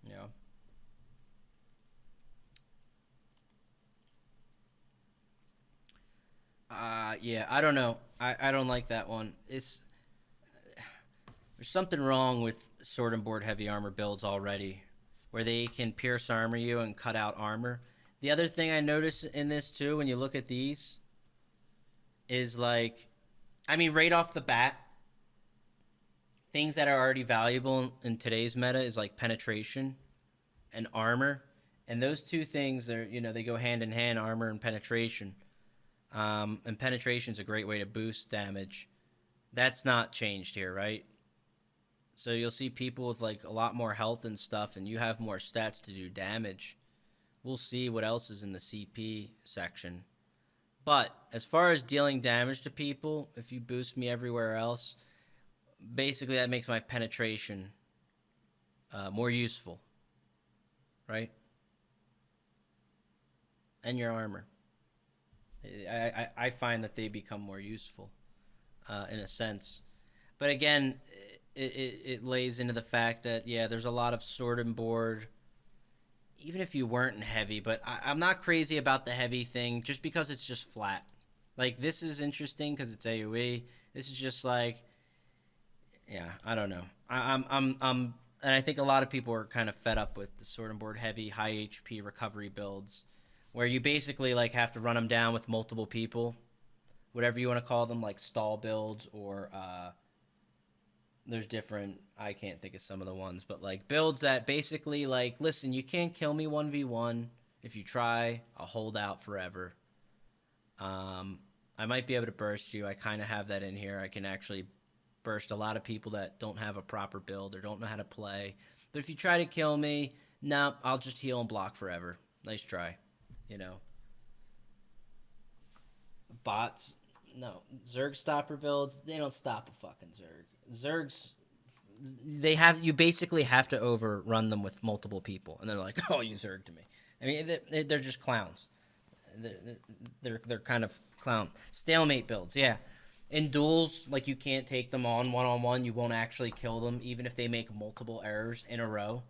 Yeah. Yeah, I don't know. I don't like that one. There's something wrong with sword and board heavy armor builds already, where they can pierce armor you and cut out armor. The other thing I notice in this too, when you look at these, is like, right off the bat, things that are already valuable in today's meta is like penetration and armor. And those two things are, they go hand in hand, armor and penetration. And penetration is a great way to boost damage. That's not changed here, right? So you'll see people with like a lot more health and stuff, and you have more stats to do damage. We'll see what else is in the CP section. But as far as dealing damage to people, if you boost me everywhere else, basically that makes my penetration more useful, right? And your armor. I find that they become more useful in a sense. But again, it lays into the fact that, yeah, there's a lot of sword and board, even if you weren't in heavy, but I'm not crazy about the heavy thing just because it's just flat. Like, this is interesting because it's AoE. This is just like, yeah, I don't know. And I think a lot of people are kind of fed up with the sword and board heavy, high HP recovery builds where you basically like have to run them down with multiple people, whatever you want to call them, like stall builds or there's different, I can't think of some of the ones, but like builds that basically like, listen, you can't kill me 1v1. If you try, I'll hold out forever. I might be able to burst you. I kind of have that in here. I can actually burst a lot of people that don't have a proper build or don't know how to play. But if you try to kill me, no, I'll just heal and block forever. Nice try, you know. Bots, no. Zerg stopper builds, they don't stop a fucking Zerg. Zergs, you basically have to overrun them with multiple people. And they're like, oh, you Zerged me. I mean, they're just clowns. They're kind of clown. Stalemate builds, yeah. In duels, like you can't take them on one-on-one. You won't actually kill them, even if they make multiple errors in a row.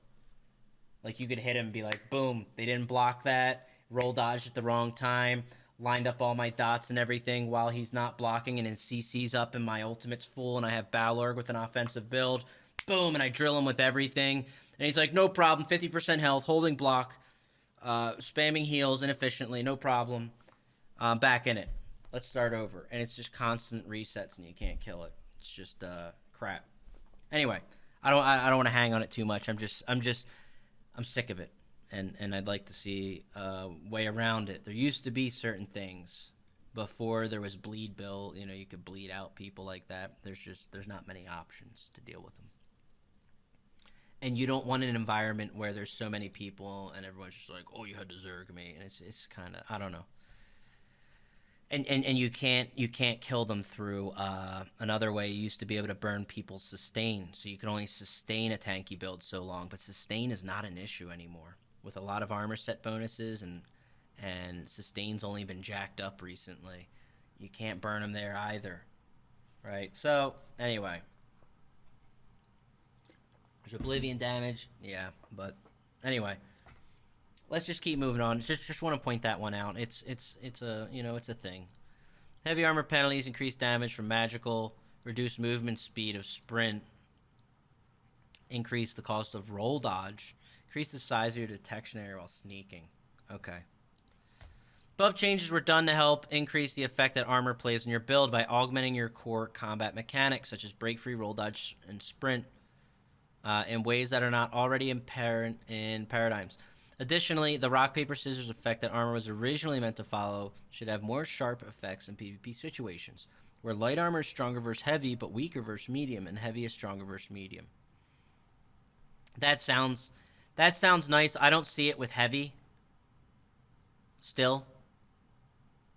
Like you could hit him and be like, boom, they didn't block that. Roll dodged at the wrong time. Lined up all my dots and everything while he's not blocking, and his CC's up and my ultimate's full, and I have Balorg with an offensive build. Boom, and I drill him with everything. And he's like, no problem, 50% health, holding block, spamming heals inefficiently, no problem. Back in it. Let's start over. And it's just constant resets, and you can't kill it. It's just crap. Anyway, I don't want to hang on it too much. I'm sick of it. And I'd like to see a way around it. There used to be certain things before there was bleed build. You know, you could bleed out people like that. There's not many options to deal with them. And you don't want an environment where there's so many people and everyone's just like, oh, you had to Zerg me. And it's kind of, I don't know. And you can't kill them through another way. You used to be able to burn people's sustain. So you can only sustain a tanky build so long. But sustain is not an issue anymore. With a lot of armor set bonuses and sustain's only been jacked up recently. You can't burn them there either. Right? So, anyway. There's Oblivion damage. Yeah, but anyway. Let's just keep moving on. Just want to point that one out. It's a, you know, it's a thing. Heavy armor penalties increase damage from magical, reduce movement speed of sprint, increase the cost of roll dodge, increase the size of your detection area while sneaking. Okay. Buff changes were done to help increase the effect that armor plays on your build by augmenting your core combat mechanics, such as break free, roll dodge, and sprint, in ways that are not already apparent in paradigms. Additionally, the rock, paper, scissors effect that armor was originally meant to follow should have more sharp effects in PvP situations, where light armor is stronger versus heavy, but weaker versus medium, and heavy is stronger versus medium. That sounds nice. I don't see it with heavy still.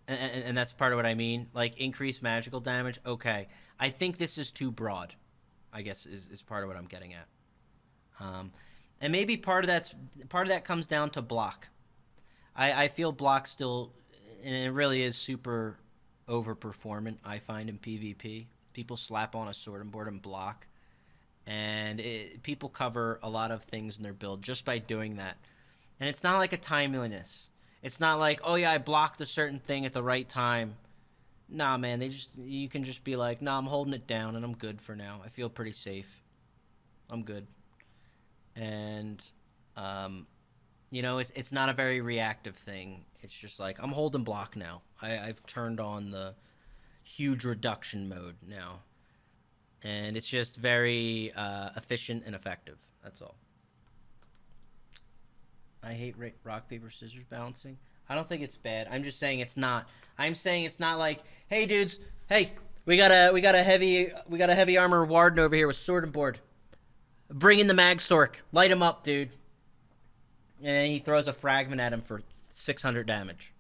And that's part of what I mean. Like, increased magical damage, okay. I think this is too broad, I guess, is part of what I'm getting at. And maybe part of that comes down to block. I feel block still, and it really is super overperformant, I find, in PvP. People slap on a sword and board and block. And people cover a lot of things in their build just by doing that. And it's not like a timeliness. It's not like, oh yeah, I blocked a certain thing at the right time. Nah, man, you can just be like, nah, I'm holding it down and I'm good for now. I feel pretty safe. I'm good. And, you know, it's not a very reactive thing. It's just like, I'm holding block now. I've turned on the huge reduction mode now. And it's just very efficient and effective. That's all. I hate rock, paper, scissors balancing. I don't think it's bad. I'm just saying it's not. I'm saying it's not like, hey dudes, hey, we got a heavy armor warden over here with sword and board. Bring in the mag sork. Light him up, dude. And then he throws a fragment at him for 600 damage.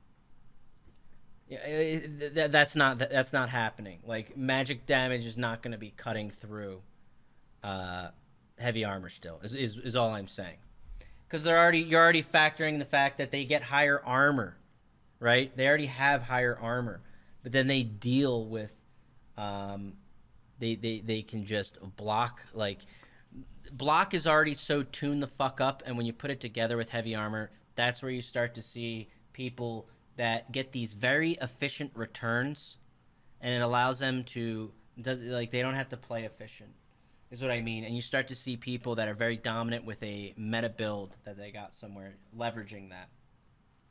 Yeah, that's not happening. Like, magic damage is not going to be cutting through heavy armor still. Is all I'm saying. Because you're already factoring the fact that they get higher armor, right? They already have higher armor, but then they deal with they can just block. Like, block is already so tuned the fuck up, and when you put it together with heavy armor, that's where you start to see people that get these very efficient returns, and it allows them to they don't have to play efficient. Is what I mean. And you start to see people that are very dominant with a meta build that they got somewhere leveraging that.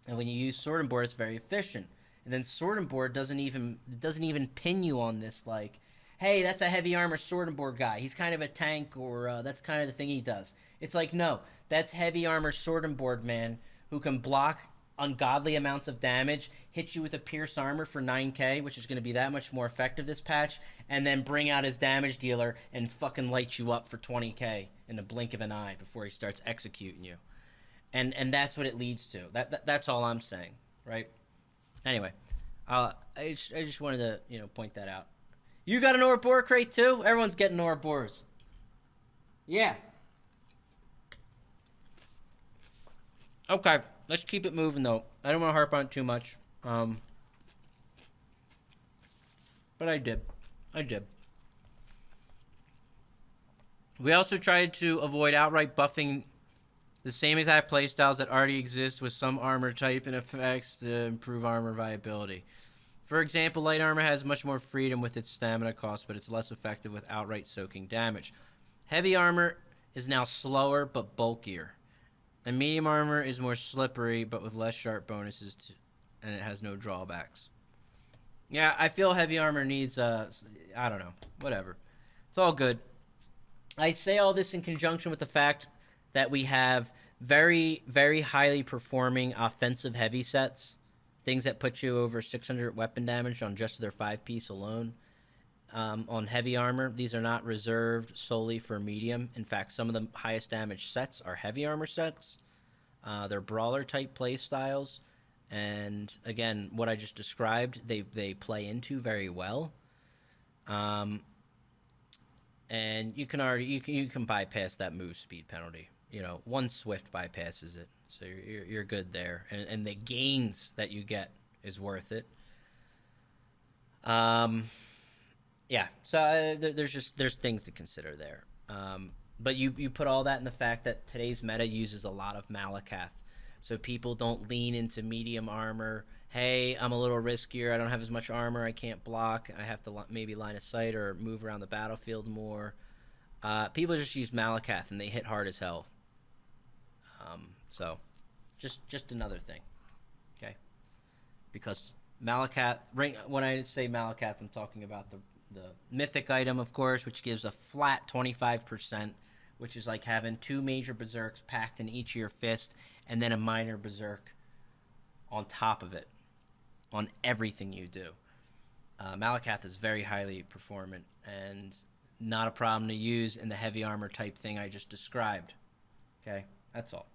And when you use Sword and Board, it's very efficient. And then Sword and Board doesn't even pin you on this like, hey, that's a heavy armor Sword and Board guy. He's kind of a tank, or that's kind of the thing he does. It's like, no, that's heavy armor Sword and Board man who can block ungodly amounts of damage, hit you with a Pierce Armor for 9k, which is going to be that much more effective this patch, and then bring out his damage dealer and fucking light you up for 20k in the blink of an eye before he starts executing you. And that's what it leads to. That's all I'm saying, right? Anyway, I just wanted to, point that out. You got an Ouroboros crate too? Everyone's getting Ouroboros. Yeah. Okay, let's keep it moving though. I don't want to harp on it too much. But I did. We also tried to avoid outright buffing the same exact playstyles that already exist with some armor type and effects to improve armor viability. For example, light armor has much more freedom with its stamina cost, but it's less effective with outright soaking damage. Heavy armor is now slower but bulkier. And medium armor is more slippery but with less sharp bonuses, and it has no drawbacks. Yeah, I feel heavy armor needs, I don't know, whatever. It's all good. I say all this in conjunction with the fact that we have very, very highly performing offensive heavy sets. Things that put you over 600 weapon damage on just their 5-piece alone. On heavy armor, these are not reserved solely for medium. In fact, some of the highest damage sets are heavy armor sets. They're brawler type play styles. And again, what I just described, they play into very well. And you can bypass that move speed penalty. One swift bypasses it, so you're good there. And the gains that you get is worth it. Yeah. So there's things to consider there. But you put all that in the fact that today's meta uses a lot of Malakath, so people don't lean into medium armor. Hey, I'm a little riskier. I don't have as much armor. I can't block. I have to maybe line of sight or move around the battlefield more. People just use Malakath and they hit hard as hell. So, just another thing, okay? Because Malakath, when I say Malakath, I'm talking about the mythic item, of course, which gives a flat 25%, which is like having 2 major berserks packed in each of your fist, and then a minor berserk on top of it, on everything you do. Malakath is very highly performant and not a problem to use in the heavy armor type thing I just described. Okay, that's all.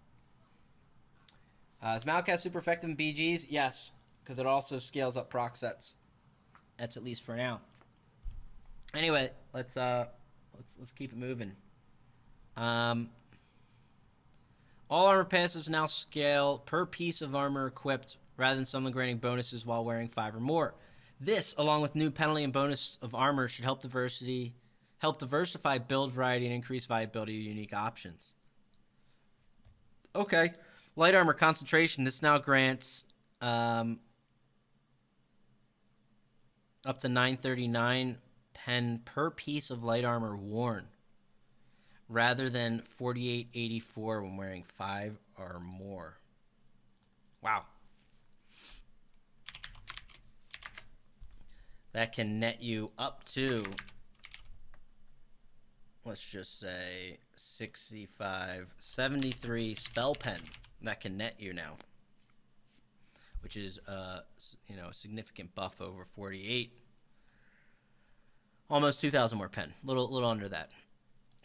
Is Malakath super effective in BGs? Yes, because it also scales up proc sets. That's at least for now. Anyway, let's keep it moving. All armor passives now scale per piece of armor equipped, rather than someone granting bonuses while wearing 5 or more. This, along with new penalty and bonus of armor, should help diversify build variety and increase viability of unique options. Okay. Light armor concentration. This now grants up to 939 pen per piece of light armor worn, rather than 4884 when wearing 5 or more. Wow. That can net you up to, let's just say, 73 spell pen. That can net you now, which is a significant buff over 48. Almost 2,000 more pen. Little under that.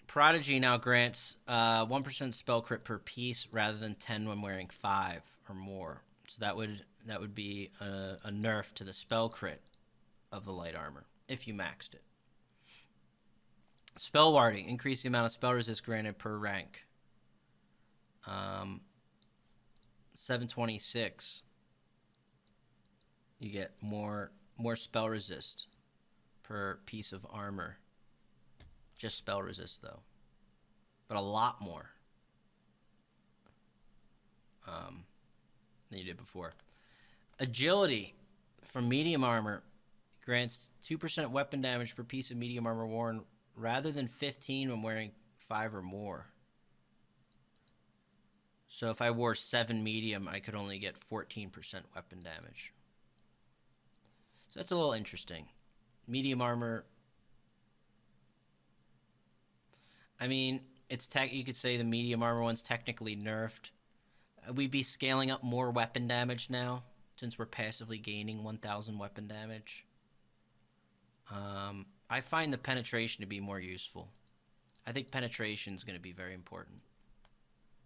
Prodigy now grants 1% spell crit per piece rather than 10 when wearing 5 or more. So that would be a nerf to the spell crit of the light armor if you maxed it. Spell warding, increase the amount of spell resist granted per rank. 726. You get more spell resist per piece of armor. Just spell resist though, but a lot more than you did before. Agility from medium armor grants 2% weapon damage per piece of medium armor worn, rather than 15 when wearing 5 or more. So if I wore 7 medium, I could only get 14% weapon damage. So that's a little interesting. Medium armor. I mean, you could say the medium armor one's technically nerfed. We'd be scaling up more weapon damage now, since we're passively gaining 1,000 weapon damage. I find the penetration to be more useful. I think penetration is going to be very important.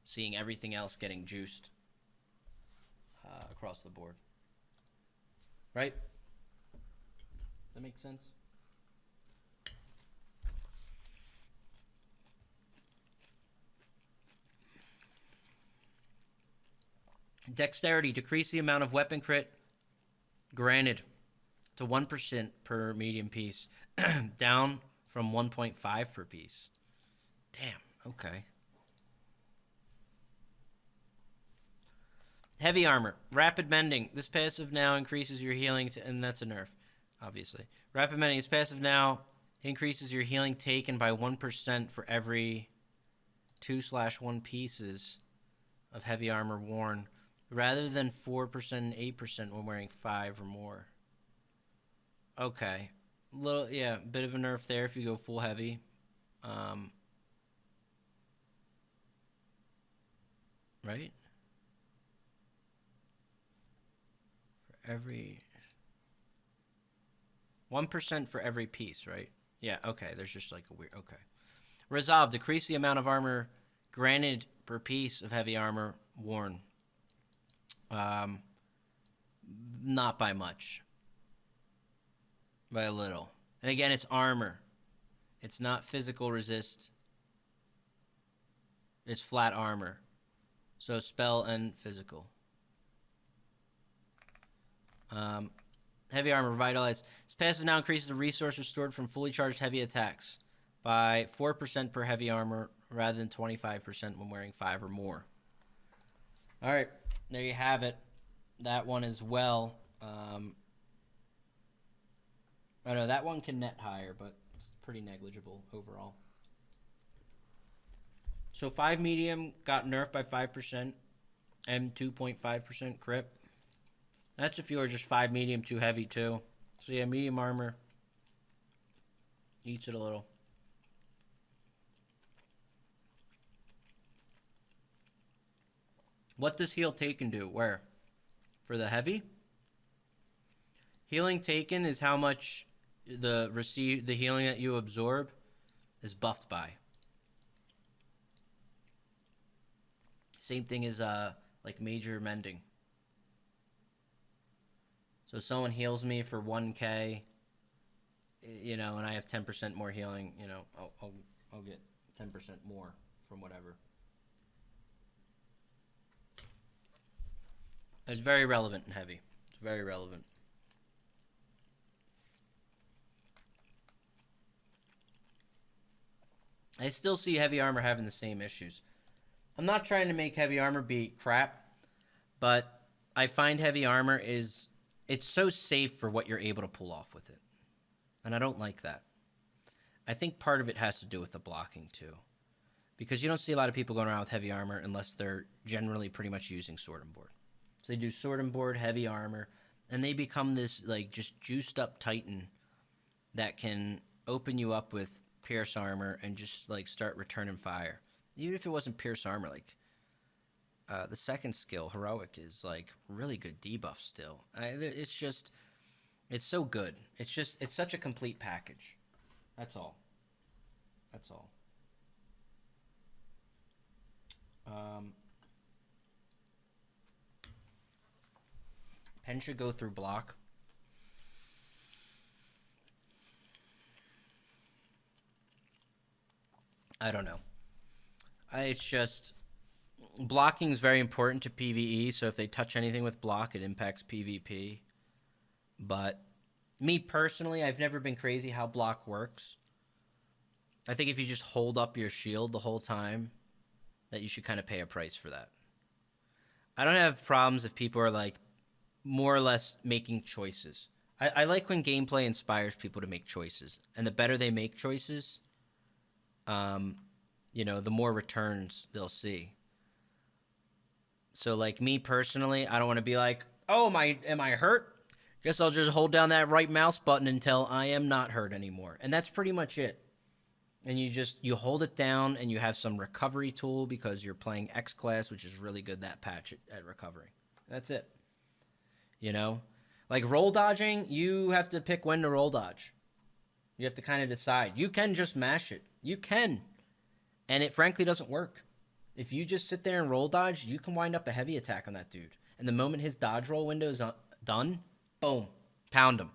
Seeing everything else getting juiced across the board. Right? That makes sense? Dexterity. Decrease the amount of weapon crit granted to 1% per medium piece. Down from 1.5 per piece. Damn, okay. Heavy armor. Rapid mending. This passive now increases your healing, and that's a nerf, obviously. Rapid mending. This passive now increases your healing taken by 1% for every 2/1 pieces of heavy armor worn, rather than 4% and 8% when wearing 5 or more. Okay. Bit of a nerf there if you go full heavy. Right? For every 1% for every piece, right? Yeah, okay. There's just like a weird. Okay. Resolve. Decrease the amount of armor granted per piece of heavy armor worn. Not by much. By a little. And again, it's armor. It's not physical resist. It's flat armor. So spell and physical. Heavy armor revitalized. This passive now increases the resource restored from fully charged heavy attacks by 4% per heavy armor rather than 25% when wearing 5 or more. All right, there you have it. That one as well. I know that one can net higher, but it's pretty negligible overall. So 5 medium got nerfed by 5% and 2.5% crit. That's if you were just 5 medium too heavy too. So yeah, medium armor eats it a little. What does heal taken do? Where? For the heavy? Healing taken is how much the healing that you absorb is buffed by. Same thing as like major mending. So someone heals me for 1k, you know, and I have 10% more healing, you know, I'll get 10% more from whatever. It's very relevant and heavy. It's very relevant. I still see heavy armor having the same issues. I'm not trying to make heavy armor be crap, but I find heavy armor it's so safe for what you're able to pull off with it. And I don't like that. I think part of it has to do with the blocking too. Because you don't see a lot of people going around with heavy armor unless they're generally pretty much using sword and board. So they do sword and board, heavy armor, and they become this like just juiced up titan that can open you up with pierce armor and just like start returning fire. Even if it wasn't pierce armor, like the second skill, heroic, is like really good debuff still. It's so good. It's such a complete package. That's all. Pen should go through block. I don't know. It's just blocking is very important to PvE, so if they touch anything with block, it impacts PvP. But me personally, I've never been crazy how block works. I think if you just hold up your shield the whole time, that you should kind of pay a price for that. I don't have problems if people are like more or less making choices. I like when gameplay inspires people to make choices, and the better they make choices, you know, the more returns they'll see. So like me personally, I don't want to be like, oh, am I hurt? Guess I'll just hold down that right mouse button until I am not hurt anymore. And that's pretty much it. And you hold it down and you have some recovery tool because you're playing X class, which is really good that patch at recovering. That's it. You know? Like roll dodging, you have to pick when to roll dodge. You have to kind of decide. You can just mash it. You can. And it frankly doesn't work. If you just sit there and roll dodge, you can wind up a heavy attack on that dude. And the moment his dodge roll window is done, boom, pound him.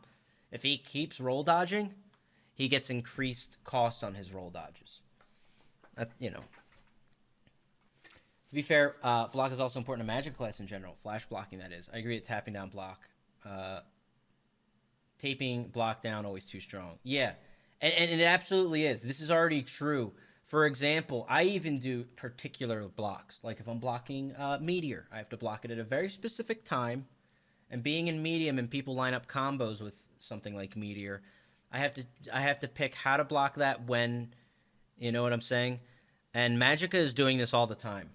If he keeps roll dodging, he gets increased cost on his roll dodges. You know. To be fair, block is also important to magic class in general. Flash blocking, that is. I agree with tapping down block. Taping block down, always too strong. Yeah, and it absolutely is. This is already true. For example, I even do particular blocks. Like if I'm blocking Meteor, I have to block it at a very specific time. And being in medium and people line up combos with something like Meteor, I have to pick how to block that when, you know what I'm saying? And Magicka is doing this all the time.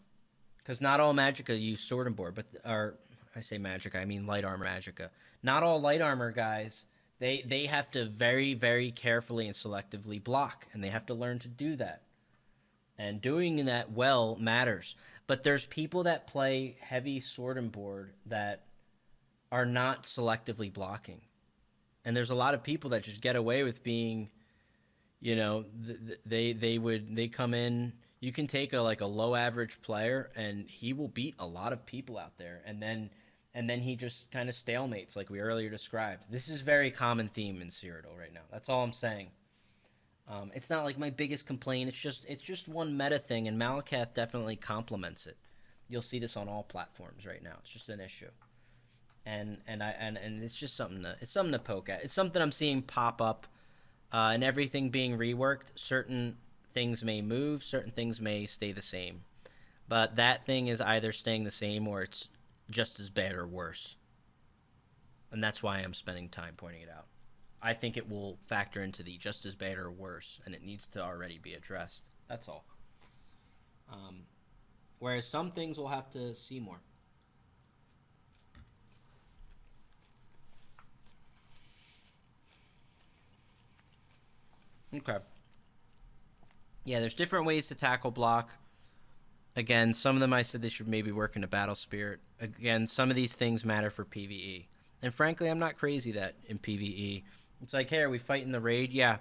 Because not all Magicka use Sword and Board, I say Magicka, I mean light armor Magicka. Not all light armor guys, they have to very, very carefully and selectively block. And they have to learn to do that. And doing that well matters. But there's people that play heavy Sword and Board that are not selectively blocking. And there's a lot of people that just get away with being, you know, they come in. You can take a low average player and he will beat a lot of people out there. And then he just kind of stalemates like we earlier described. This is a very common theme in Cyrodiil right now. That's all I'm saying. It's not like my biggest complaint. It's just one meta thing, and Malakath definitely complements it. You'll see this on all platforms right now. It's just an issue, and it's just something to poke at. It's something I'm seeing pop up, and everything being reworked. Certain things may move, certain things may stay the same, but that thing is either staying the same or it's just as bad or worse, and that's why I'm spending time pointing it out. I think it will factor into the just as bad or worse, and it needs to already be addressed. That's all. Whereas some things we'll have to see more. Okay. Yeah, there's different ways to tackle block. Again, some of them I said they should maybe work in a battle spirit. Again, some of these things matter for PvE. And frankly, I'm not crazy that in PvE. It's like, hey, are we fighting the raid? Yeah.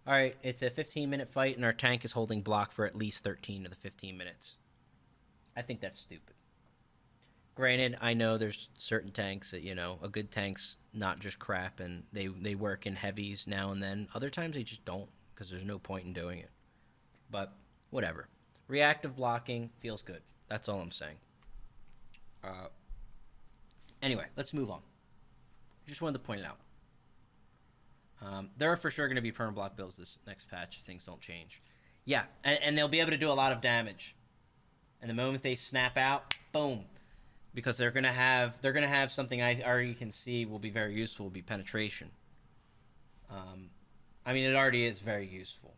All right, it's a 15-minute fight, and our tank is holding block for at least 13 of the 15 minutes. I think that's stupid. Granted, I know there's certain tanks that, you know, a good tank's not just crap, and they work in heavies now and then. Other times they just don't, because there's no point in doing it. But whatever. Reactive blocking feels good. That's all I'm saying. Anyway, let's move on. Just wanted to point it out. There are for sure going to be permablock builds this next patch if things don't change. Yeah, and they'll be able to do a lot of damage. And the moment they snap out, boom. Because they're gonna have something I already can see will be very useful, will be penetration. I mean, it already is very useful.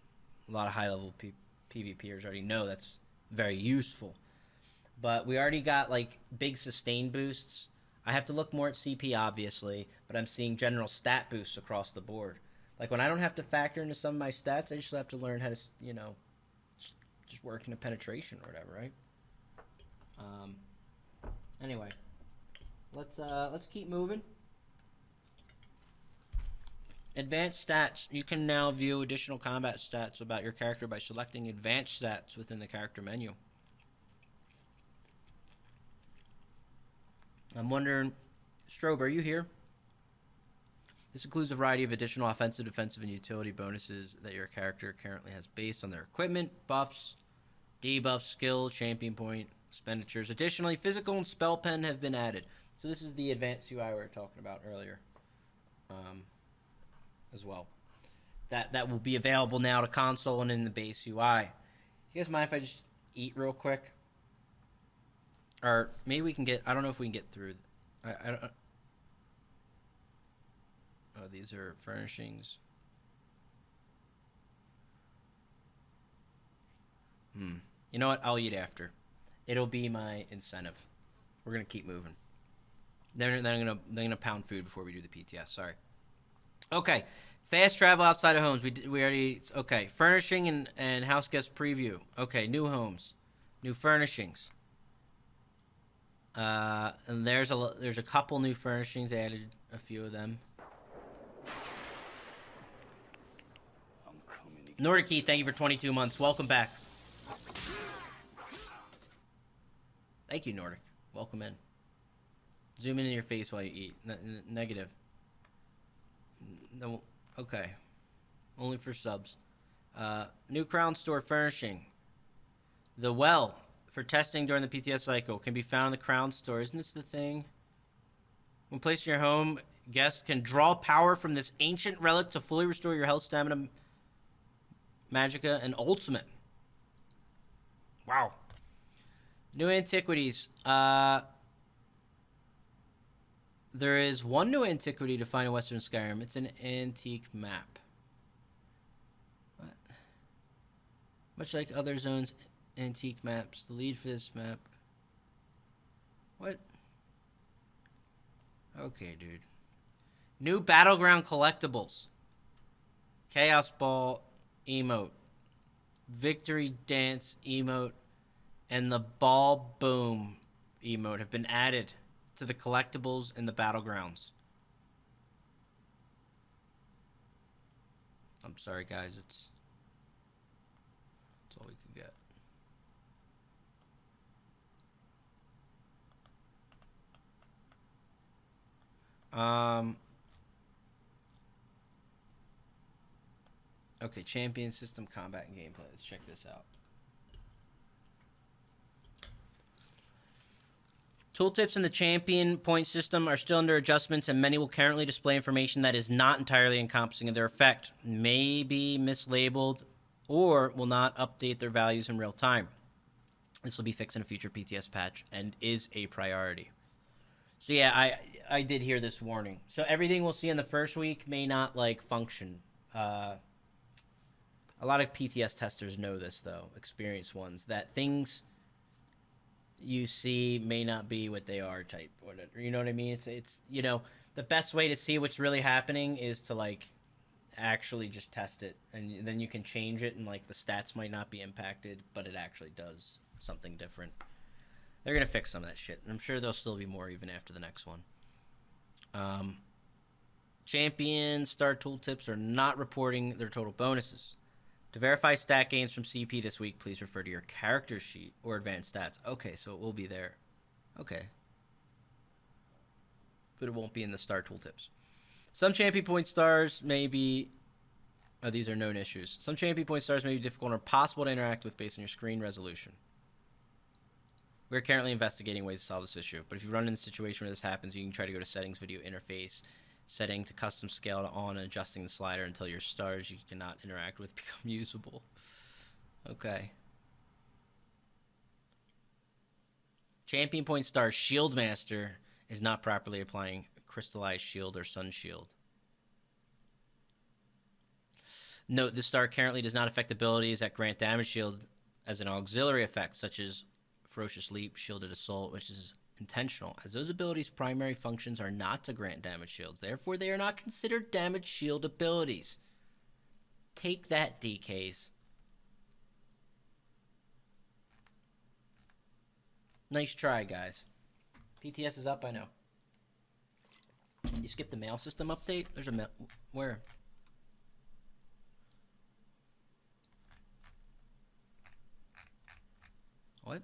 A lot of high-level PvPers already know that's very useful. But we already got, like, big sustain boosts. I have to look more at CP, obviously, but I'm seeing general stat boosts across the board. Like, when I don't have to factor into some of my stats, I just have to learn how to, you know, just work into penetration or whatever, right? Anyway, let's keep moving. Advanced stats. You can now view additional combat stats about your character by selecting advanced stats within the character menu. I'm wondering, Strobe, are you here? This includes a variety of additional offensive, defensive, and utility bonuses that your character currently has based on their equipment, buffs, debuffs, skill, champion point, expenditures. Additionally, physical and spell pen have been added. So this is the advanced UI we were talking about earlier, as well. That will be available now to console and in the base UI. You guys mind if I just eat real quick? Or maybe we can get, I don't know if we can get through. I don't. Oh, these are furnishings. You know what? I'll eat after. It'll be my incentive. We're gonna keep moving. Then I'm gonna pound food before we do the PTS. Sorry. Okay. Fast travel outside of homes. We already okay. Furnishing and house guest preview. Okay. New homes, new furnishings. And there's a couple new furnishings. I added a few of them. Nordic, thank you for 22 months. Welcome back. Thank you, Nordic. Welcome in. Zoom in your face while you eat. Negative. No. Okay. Only for subs. New Crown Store furnishing. The well for testing during the PTS cycle can be found in the Crown Store. Isn't this the thing? When placed in your home, guests can draw power from this ancient relic to fully restore your health, stamina, magicka, and ultimate. Wow. New antiquities. There is one new antiquity to find in Western Skyrim. It's an antique map. What? Much like other zones' antique maps, the lead for this map. What? Okay, dude. New Battleground collectibles. Chaos Ball emote. Victory Dance emote. And the Ball Boom emote have been added to the collectibles in the Battlegrounds. I'm sorry, guys. That's all we could get. Okay, champion system, combat, and gameplay. Let's check this out. Tooltips in the champion point system are still under adjustments, and many will currently display information that is not entirely encompassing of their effect, may be mislabeled, or will not update their values in real time. This will be fixed in a future PTS patch and is a priority. So yeah, I did hear this warning. So everything we'll see in the first week may not like function. A lot of PTS testers know this though, experienced ones, that things you see may not be what they are type, whatever. You know what I mean? It's you know, the best way to see what's really happening is to like actually just test it, and then you can change it, and like the stats might not be impacted, but it actually does something different. They're gonna fix some of that shit, and I'm sure there'll still be more even after the next one. Champion star tooltips are not reporting their total bonuses. To verify stat gains from CP this week, please refer to your character sheet or advanced stats. Okay, so it will be there. Okay. But it won't be in the star tooltips. Some champion point stars may be... Oh, these are known issues. Some champion point stars may be difficult or impossible to interact with based on your screen resolution. We're currently investigating ways to solve this issue, but if you run into a situation where this happens, you can try to go to Settings, Video Interface, setting to custom scale to on, and adjusting the slider until your stars you cannot interact with become usable. Okay. Champion point star Shield Master is not properly applying crystallized shield or sun shield. Note, this star currently does not affect abilities that grant damage shield as an auxiliary effect, such as Ferocious Leap, Shielded Assault, which is intentional, as those abilities' primary functions are not to grant damage shields. Therefore, they are not considered damage shield abilities. Take that, DKs. Nice try, guys. PTS is up, I know. You skipped the mail system update? There's a mail... Where? What?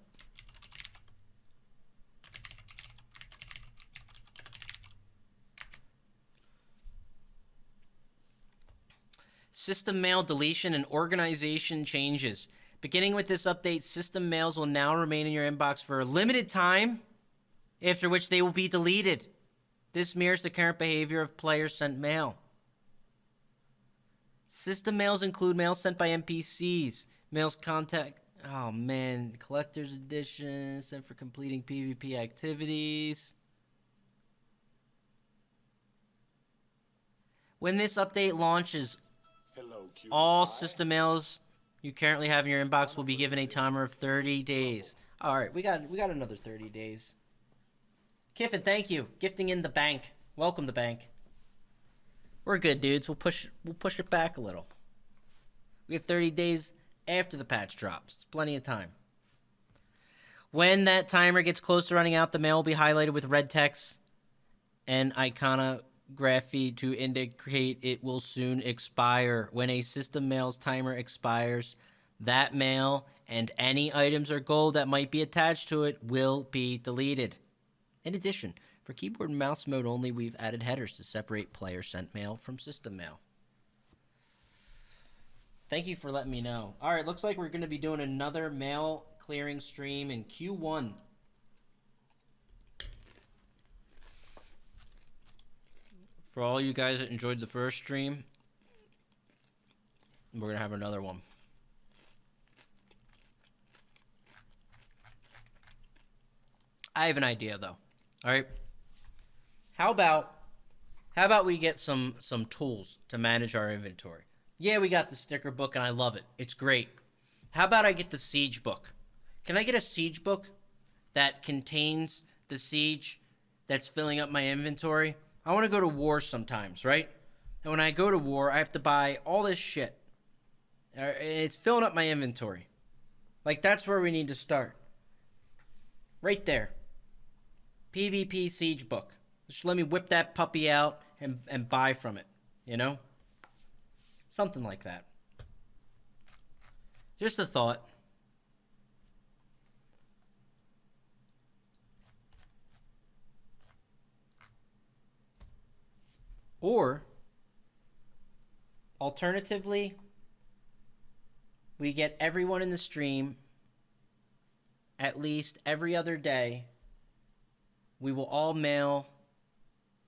System mail deletion and organization changes. Beginning with this update, system mails will now remain in your inbox for a limited time, after which they will be deleted. This mirrors the current behavior of players sent mail. System mails include mail sent by NPCs, mails contact... Oh man, collector's edition, sent for completing PvP activities. When this update launches, all system mails you currently have in your inbox will be given a timer of 30 days. All right, we got another 30 days. Kiffin, thank you. Gifting in the bank. Welcome the bank. We're good, dudes. We'll push it back a little. We have 30 days after the patch drops. It's plenty of time. When that timer gets close to running out, the mail will be highlighted with red text and iconography to indicate it will soon expire. When a system mail's timer expires, that mail and any items or gold that might be attached to it will be deleted. In addition, for keyboard and mouse mode only, we've added headers to separate player sent mail from system mail. Thank you for letting me know. All right, looks like we're going to be doing another mail clearing stream in Q1. For all you guys that enjoyed the first stream, we're going to have another one. I have an idea, though. All right? How about we get some tools to manage our inventory? Yeah, we got the sticker book, and I love it. It's great. How about I get the siege book? Can I get a siege book that contains the siege that's filling up my inventory? I want to go to war sometimes, right? And when I go to war, I have to buy all this shit. It's filling up my inventory. Like, that's where we need to start. Right there. PvP siege book. Just let me whip that puppy out and buy from it, you know? Something like that. Just a thought. Or, alternatively, we get everyone in the stream at least every other day. We will all mail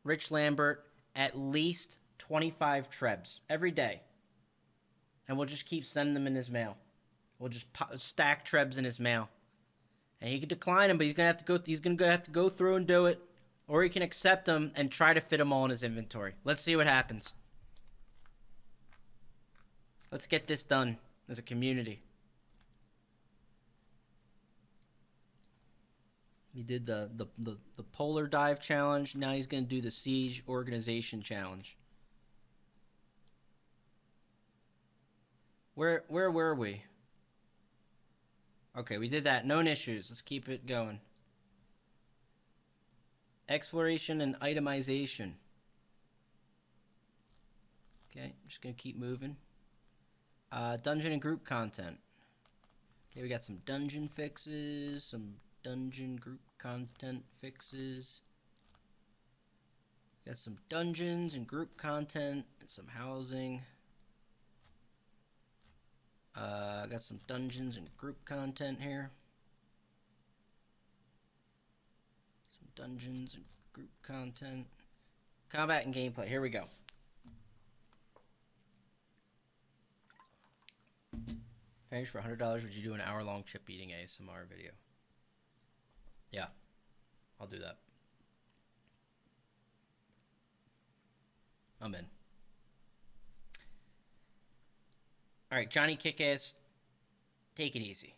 Rich Lambert at least 25 trebs every day. And we'll just keep sending them in his mail. We'll just stack trebs in his mail. And he can decline them, but he's gonna have to go through and do it. Or he can accept them and try to fit them all in his inventory. Let's see what happens. Let's get this done as a community. He did the polar dive challenge. Now he's going to do the siege organization challenge. Where were we? Okay, we did that. Known issues. Let's keep it going. Exploration and itemization. Okay, I'm just going to keep moving. Dungeon and group content. Okay, we got some dungeon fixes, some dungeon group content fixes. Got some dungeons and group content and some housing. Got some dungeons and group content here. Some dungeons and group content. Combat and gameplay. Here we go. Finish for $100. Would you do an hour-long chip eating ASMR video? Yeah, I'll do that. I'm in. All right, Johnny Kickass, take it easy.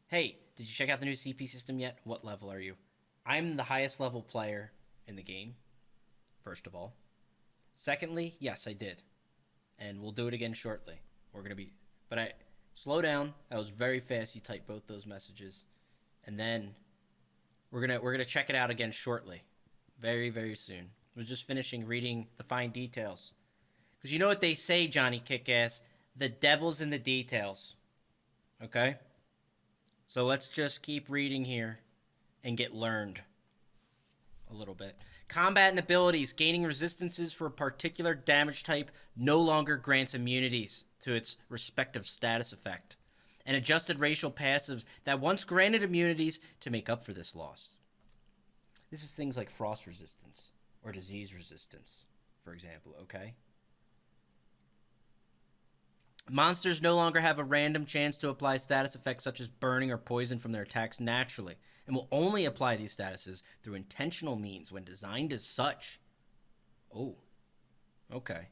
Hey, did you check out the new CP system yet? What level are you? I'm the highest level player in the game, first of all. Secondly, yes, I did. And we'll do it again shortly. But slow down. That was very fast. You typed both those messages. And then we're gonna check it out again shortly. Very, very soon. We're just finishing reading the fine details. Because you know what they say, Johnny Kickass? The devil's in the details. Okay? So let's just keep reading here and get learned a little bit. Combat and abilities. Gaining resistances for a particular damage type no longer grants immunities to its respective status effect. And adjusted racial passives that once granted immunities to make up for this loss. This is things like frost resistance or disease resistance, for example, okay? Monsters no longer have a random chance to apply status effects such as burning or poison from their attacks naturally, and will only apply these statuses through intentional means when designed as such. Oh, okay.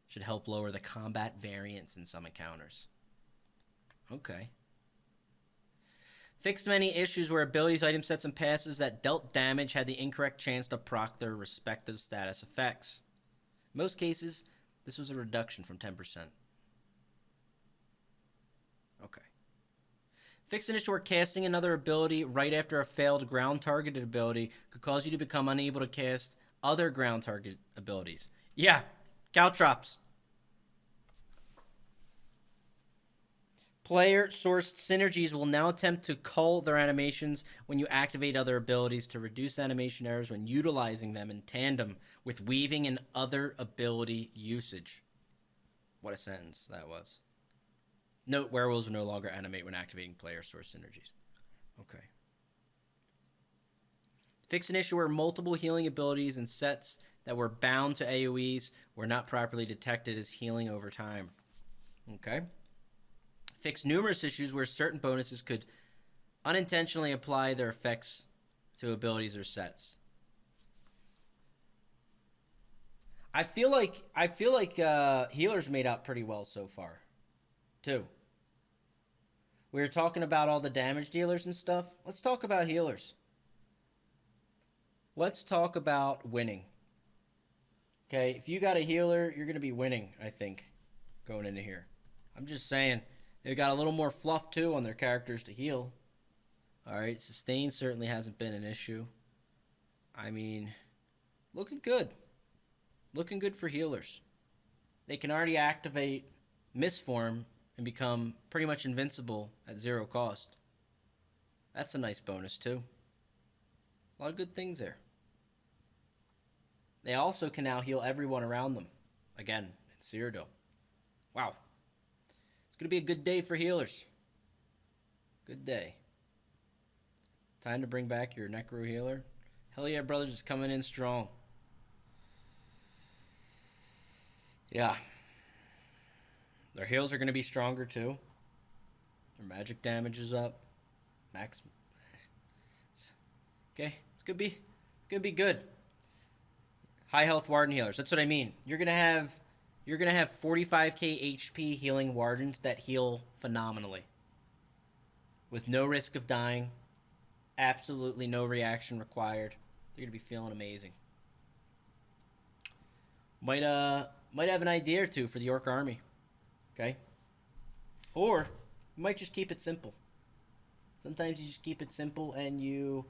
Should help lower the combat variance in some encounters. Okay. Fixed many issues where abilities, item sets, and passives that dealt damage had the incorrect chance to proc their respective status effects. In most cases, this was a reduction from 10%. Okay. Fixed an issue where casting another ability right after a failed ground targeted ability could cause you to become unable to cast other ground target abilities. Yeah, caltrops. Player-sourced synergies will now attempt to cull their animations when you activate other abilities to reduce animation errors when utilizing them in tandem with weaving and other ability usage. What a sentence that was. Note, werewolves will no longer animate when activating player-sourced synergies. Okay. Fix an issue where multiple healing abilities and sets that were bound to AoEs were not properly detected as healing over time. Okay. Fix numerous issues where certain bonuses could unintentionally apply their effects to abilities or sets. I feel like healers made out pretty well so far, too. We were talking about all the damage dealers and stuff. Let's talk about healers. Let's talk about winning. Okay, if you got a healer, you're going to be winning, I think, going into here. I'm just saying. They've got a little more fluff, too, on their characters to heal. All right, sustain certainly hasn't been an issue. I mean, looking good. Looking good for healers. They can already activate Misform and become pretty much invincible at 0 cost. That's a nice bonus, too. A lot of good things there. They also can now heal everyone around them. Again, in Cyrodiil. Wow. It's going to be a good day for healers. Good day. Time to bring back your Necro healer. Hell yeah, brothers, is coming in strong. Yeah. Their heals are going to be stronger too. Their magic damage is up. Max. Okay, it's going to be good. High health Warden healers. That's what I mean. You're going to have 45k HP healing Wardens that heal phenomenally. With no risk of dying. Absolutely no reaction required. They're going to be feeling amazing. Might have an idea or two for the Orc army. Okay? Or you might just keep it simple. Sometimes you just keep it simple and you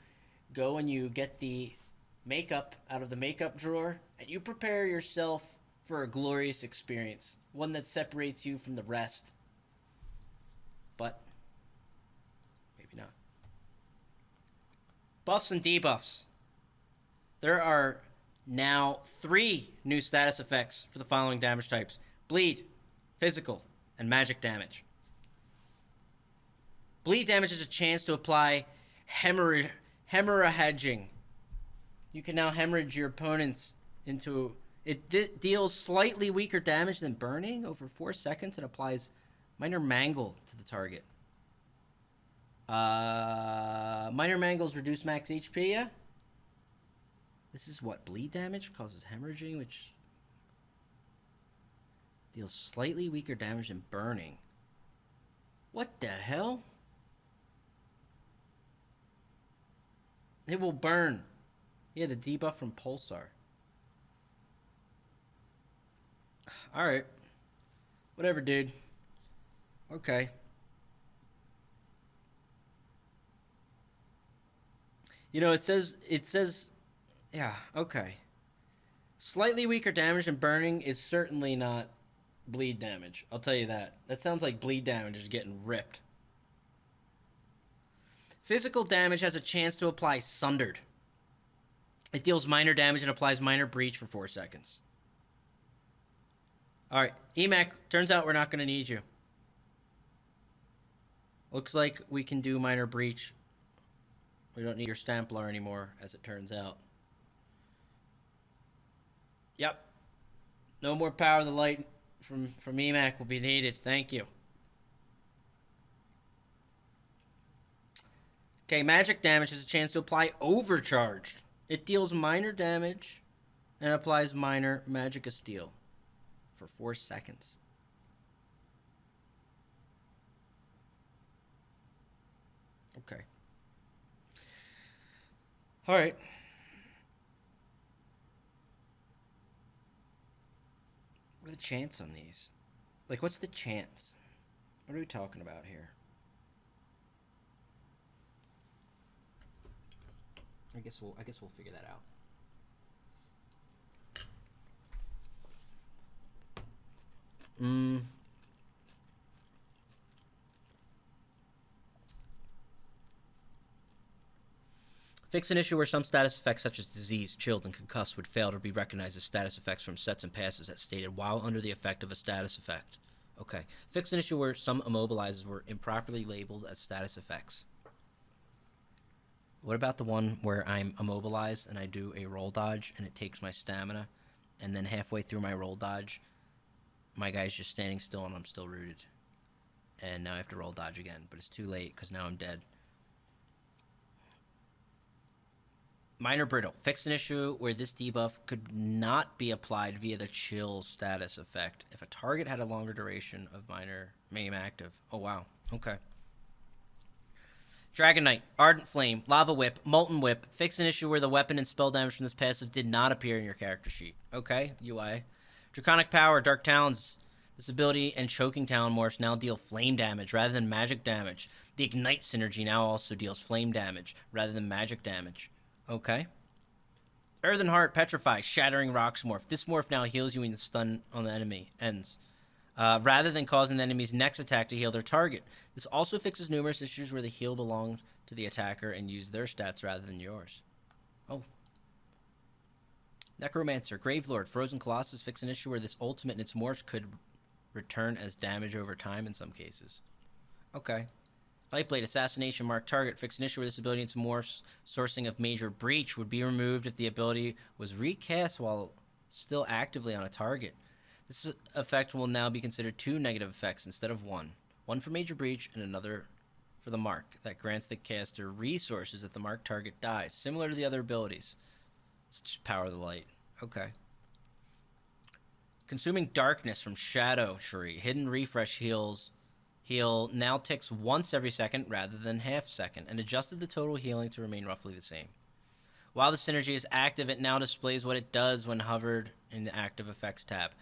go and you get the makeup out of the makeup drawer and you prepare yourself for a glorious experience. One that separates you from the rest. But maybe not. Buffs and debuffs. There are now 3 new status effects for the following damage types: bleed, physical, and magic damage. Bleed damage is a chance to apply hemorrhaging. You can now hemorrhage your opponents into... It deals slightly weaker damage than burning over 4 seconds and applies minor mangle to the target. Minor mangles reduce max HP, yeah? This is what? Bleed damage causes hemorrhaging, which deals slightly weaker damage than burning. What the hell? It will burn. Yeah, the debuff from Pulsar. Alright. Whatever, dude. Okay. You know, it says, yeah, okay. Slightly weaker damage than burning is certainly not bleed damage. I'll tell you that. That sounds like bleed damage is getting ripped. Physical damage has a chance to apply Sundered. It deals minor damage and applies minor breach for 4 seconds. Alright, EMAC, turns out we're not going to need you. Looks like we can do minor breach. We don't need your Stamplar anymore, as it turns out. Yep. No more power of the light from EMAC will be needed. Thank you. Okay, magic damage has a chance to apply Overcharged. It deals minor damage and applies minor Magicka Steel for 4 seconds. Okay. All right. What are the chance on these? Like, what's the chance? What are we talking about here? I guess we'll figure that out. Fix an issue where some status effects such as disease, chilled, and concussed would fail to be recognized as status effects from sets and passes as stated while under the effect of a status effect. Okay. Fix an issue where some immobilizers were improperly labeled as status effects. What about the one where I'm immobilized and I do a roll dodge and it takes my stamina, and then halfway through my roll dodge, my guy's just standing still and I'm still rooted. And now I have to roll dodge again, but it's too late because now I'm dead. Minor brittle. Fix an issue where this debuff could not be applied via the chill status effect if a target had a longer duration of minor maim active. Oh, wow. Okay. Dragon Knight, Ardent Flame, Lava Whip, Molten Whip. Fix an issue where the weapon and spell damage from this passive did not appear in your character sheet. Okay, UI. Draconic Power, Dark Talons. This ability and Choking Talon morphs now deal flame damage rather than magic damage. The Ignite synergy now also deals flame damage rather than magic damage. Okay. Earthen Heart, Petrify, Shattering Rocks morph. This morph now heals you when the stun on the enemy ends, rather than causing the enemy's next attack to heal their target. This also fixes numerous issues where the heal belonged to the attacker and used their stats rather than yours. Oh. Necromancer, Gravelord, Frozen Colossus. Fix an issue where this ultimate and its morphs could return as damage over time in some cases. Okay. Lightblade, Assassination, Mark Target. Fix an issue where this ability and its morphs sourcing of Major Breach would be removed if the ability was recast while still actively on a target. This effect will now be considered 2 negative effects instead of 1. One for Major Breach and another for the Mark. That grants the caster resources if the Mark target dies, similar to the other abilities. It's just Power of the Light. Okay. Consuming Darkness from Shadow Tree. Hidden Refresh heal now ticks once every second rather than half second, and adjusted the total healing to remain roughly the same. While the synergy is active, it now displays what it does when hovered in the Active Effects tab.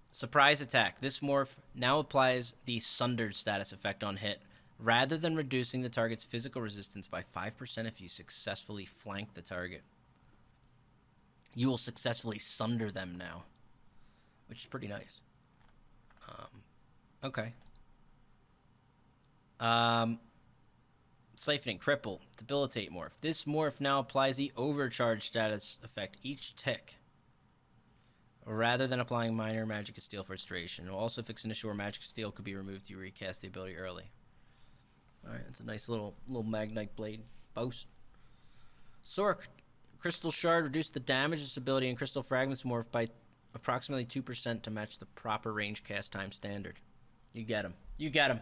Surprise Attack. This morph now applies the Sundered status effect on hit, rather than reducing the target's physical resistance by 5% if you successfully flank the target. You will successfully sunder them now, which is pretty nice. Okay. Siphoning, Cripple, Debilitate morph. This morph now applies the Overcharge status effect each tick, rather than applying minor Magic of Steel for its duration. It will also fix an issue where Magic of Steel could be removed if you recast the ability early. Alright, that's a nice little Magnite Blade boast. Sork, Crystal Shard, reduce the damage of this ability and Crystal Fragments morph by approximately 2% to match the proper range cast time standard. You get him. You get him.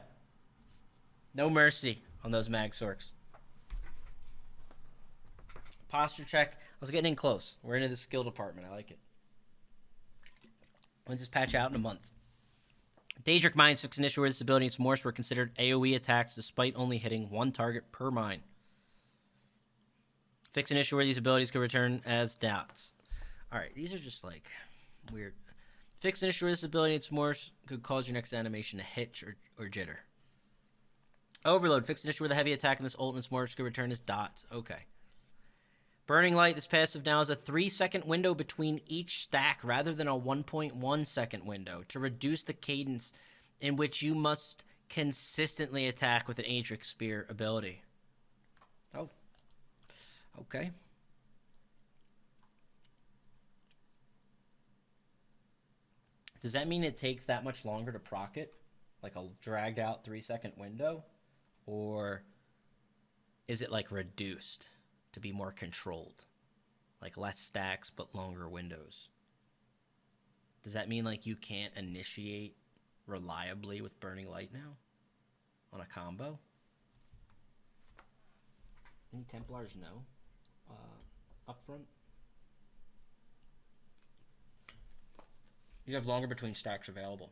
No mercy on those Mag Sorks. Posture check. I was getting in close. We're into the skill department. I like it. When's this patch out? In a month. Daedric Mines fix an issue where this ability and its morphs were considered AoE attacks despite only hitting one target per mine. Fix an issue where these abilities could return as dots. Alright, these are just like weird. Fix an issue where this ability and its morphs could cause your next animation to hitch or jitter. Overload. Fix an issue where the heavy attack in this ult and its morphs could return as dots. Okay. Burning Light. This passive now has a 3-second window between each stack rather than a 1.1 second window to reduce the cadence in which you must consistently attack with an Aedric Spear ability. Oh. Okay. Does that mean it takes that much longer to proc it? Like a dragged out 3-second window? Or is it like reduced to be more controlled? Like less stacks but longer windows? Does that mean like you can't initiate reliably with Burning Light now? On a combo? Any Templars know? Up front? You have longer between stacks available. .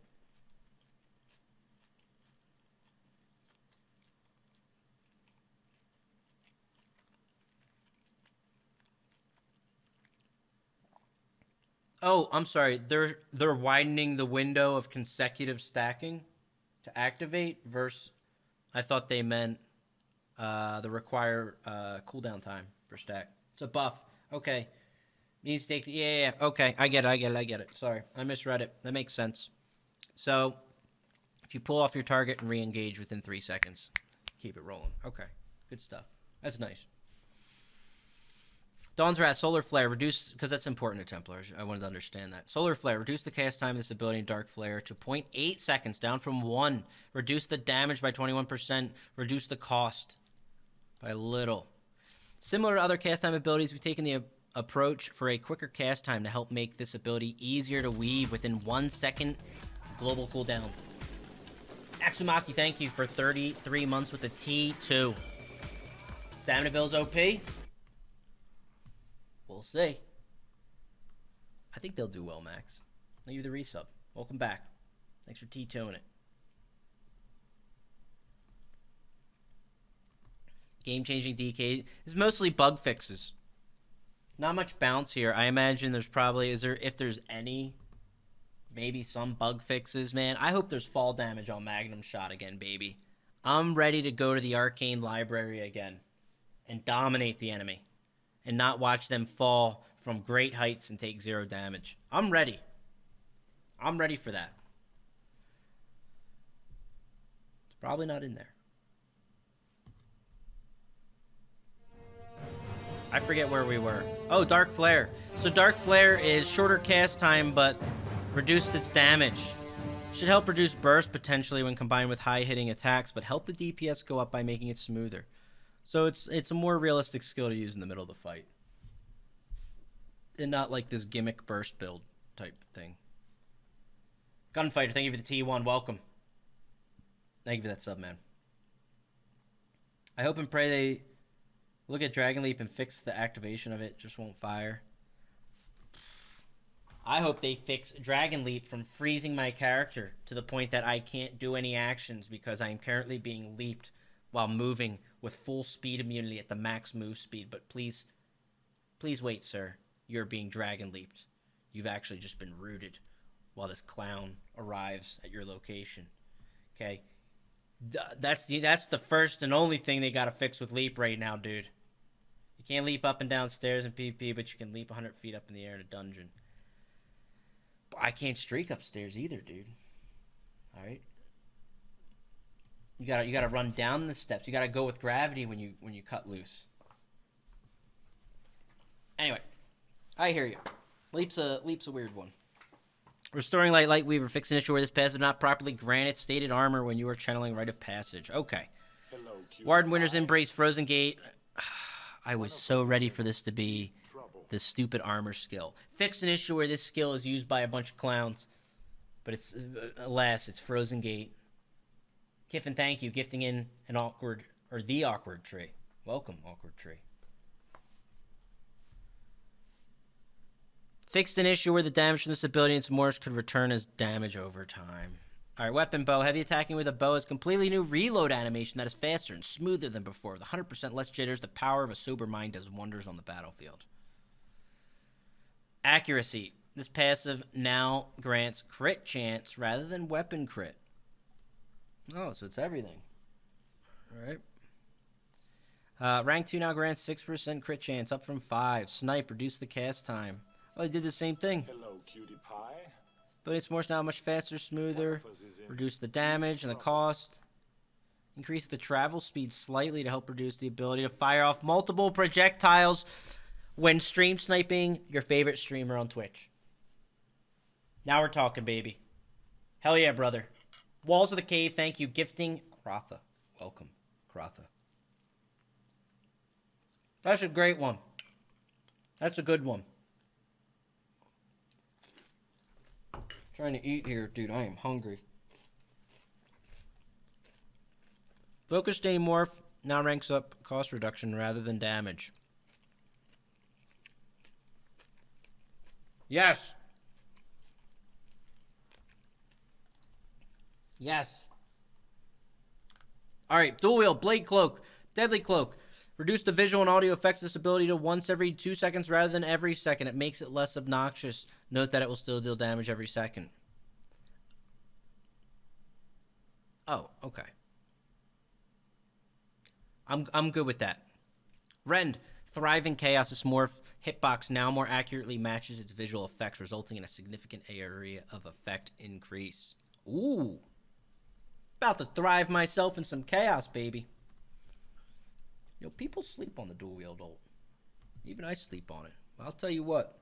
Oh, I'm sorry. They're widening the window of consecutive stacking to activate versus I thought they meant the require cooldown time per stack. It's a buff. Okay. Needs to take yeah. Okay. I get it. Sorry. I misread it. That makes sense. So if you pull off your target and re-engage within 3 seconds, keep it rolling. Okay. Good stuff. That's nice. Dawn's Wrath, Solar Flare, reduce, because that's important to Templars. I wanted to understand that. Solar Flare, reduce the cast time of this ability in Dark Flare to 0.8 seconds, down from 1. Reduce the damage by 21%. Reduce the cost by little. Similar to other cast time abilities, we've taken the approach for a quicker cast time to help make this ability easier to weave within 1 second global cooldown. Axumaki, thank you for 33 months with a T2. Stamina Bill's OP. We'll see. I think they'll do well, Max. Thank you for the resub. Welcome back. Thanks for T2ing it. Game-changing DK. It's mostly bug fixes. Not much bounce here. I imagine there's probably, if there's any, maybe some bug fixes, man. I hope there's fall damage on Magnum Shot again, baby. I'm ready to go to the Arcane Library again and dominate the enemy and not watch them fall from great heights and take 0 damage. I'm ready. I'm ready for that. It's probably not in there. I forget where we were. Oh, Dark Flare. So Dark Flare is shorter cast time, but reduced its damage. Should help reduce burst potentially when combined with high-hitting attacks, but help the DPS go up by making it smoother. So it's a more realistic skill to use in the middle of the fight. And not like this gimmick burst build type thing. Gunfighter, thank you for the T1. Welcome. Thank you for that sub, man. I hope and pray they look at Dragon Leap and fix the activation of it. Just won't fire. I hope they fix Dragon Leap from freezing my character to the point that I can't do any actions because I am currently being leaped while moving with full speed immunity at the max move speed. But please wait, sir. You're being Dragon Leaped. You've actually just been rooted while this clown arrives at your location. Okay? That's the first and only thing they got to fix with Leap right now, dude. You can't leap up and down stairs in PvP, but you can leap 100 feet up in the air in a dungeon. But I can't streak upstairs either, dude. All right? You gotta run down the steps. You gotta go with gravity when you cut loose. Anyway, I hear you. Leap's a weird one. Restoring Light Weaver, fix an issue where this passive did not properly grant its stated armor when you were channeling Rite of Passage. Okay. Warden Winter's Embrace, Frozen Gate. I was so ready for this to be the stupid armor skill. Fix an issue where this skill is used by a bunch of clowns. But it's, alas, it's Frozen Gate. Kiffin, thank you. Gifting in the awkward tree. Welcome, awkward tree. Fixed an issue where the damage from this ability and some more could return as damage over time. Alright, weapon bow. Heavy attacking with a bow is completely new reload animation that is faster and smoother than before. With 100% less jitters, the power of a sober mind does wonders on the battlefield. Accuracy. This passive now grants crit chance rather than weapon crit. Oh, so it's everything. Alright. Rank 2 now grants 6% crit chance, up from 5. Snipe, reduce the cast time. Well, they did the same thing. Hello, cutie pie. But it's more now much faster, smoother. Reduce the damage and the cost. Increase the travel speed slightly to help reduce the ability to fire off multiple projectiles when stream sniping your favorite streamer on Twitch. Now we're talking, baby. Hell yeah, brother. Walls of the Cave, thank you. Gifting Krotha. Welcome, Krotha. That's a great one. That's a good one. Trying to eat here, dude. I am hungry. Focus Day Morph now ranks up cost reduction rather than damage. Yes. Yes. Alright, Dual Wield, Blade Cloak, Deadly Cloak. Reduce the visual and audio effects of this ability to once every 2 seconds rather than every second. It makes it less obnoxious. Note that it will still deal damage every second. Oh, okay. I'm good with that. Rend, Thriving Chaos. This morph hitbox now more accurately matches its visual effects, resulting in a significant area of effect increase. Ooh. About to thrive myself in some chaos, baby. Yo, people sleep on the dual wield ult. Even I sleep on it. I'll tell you what.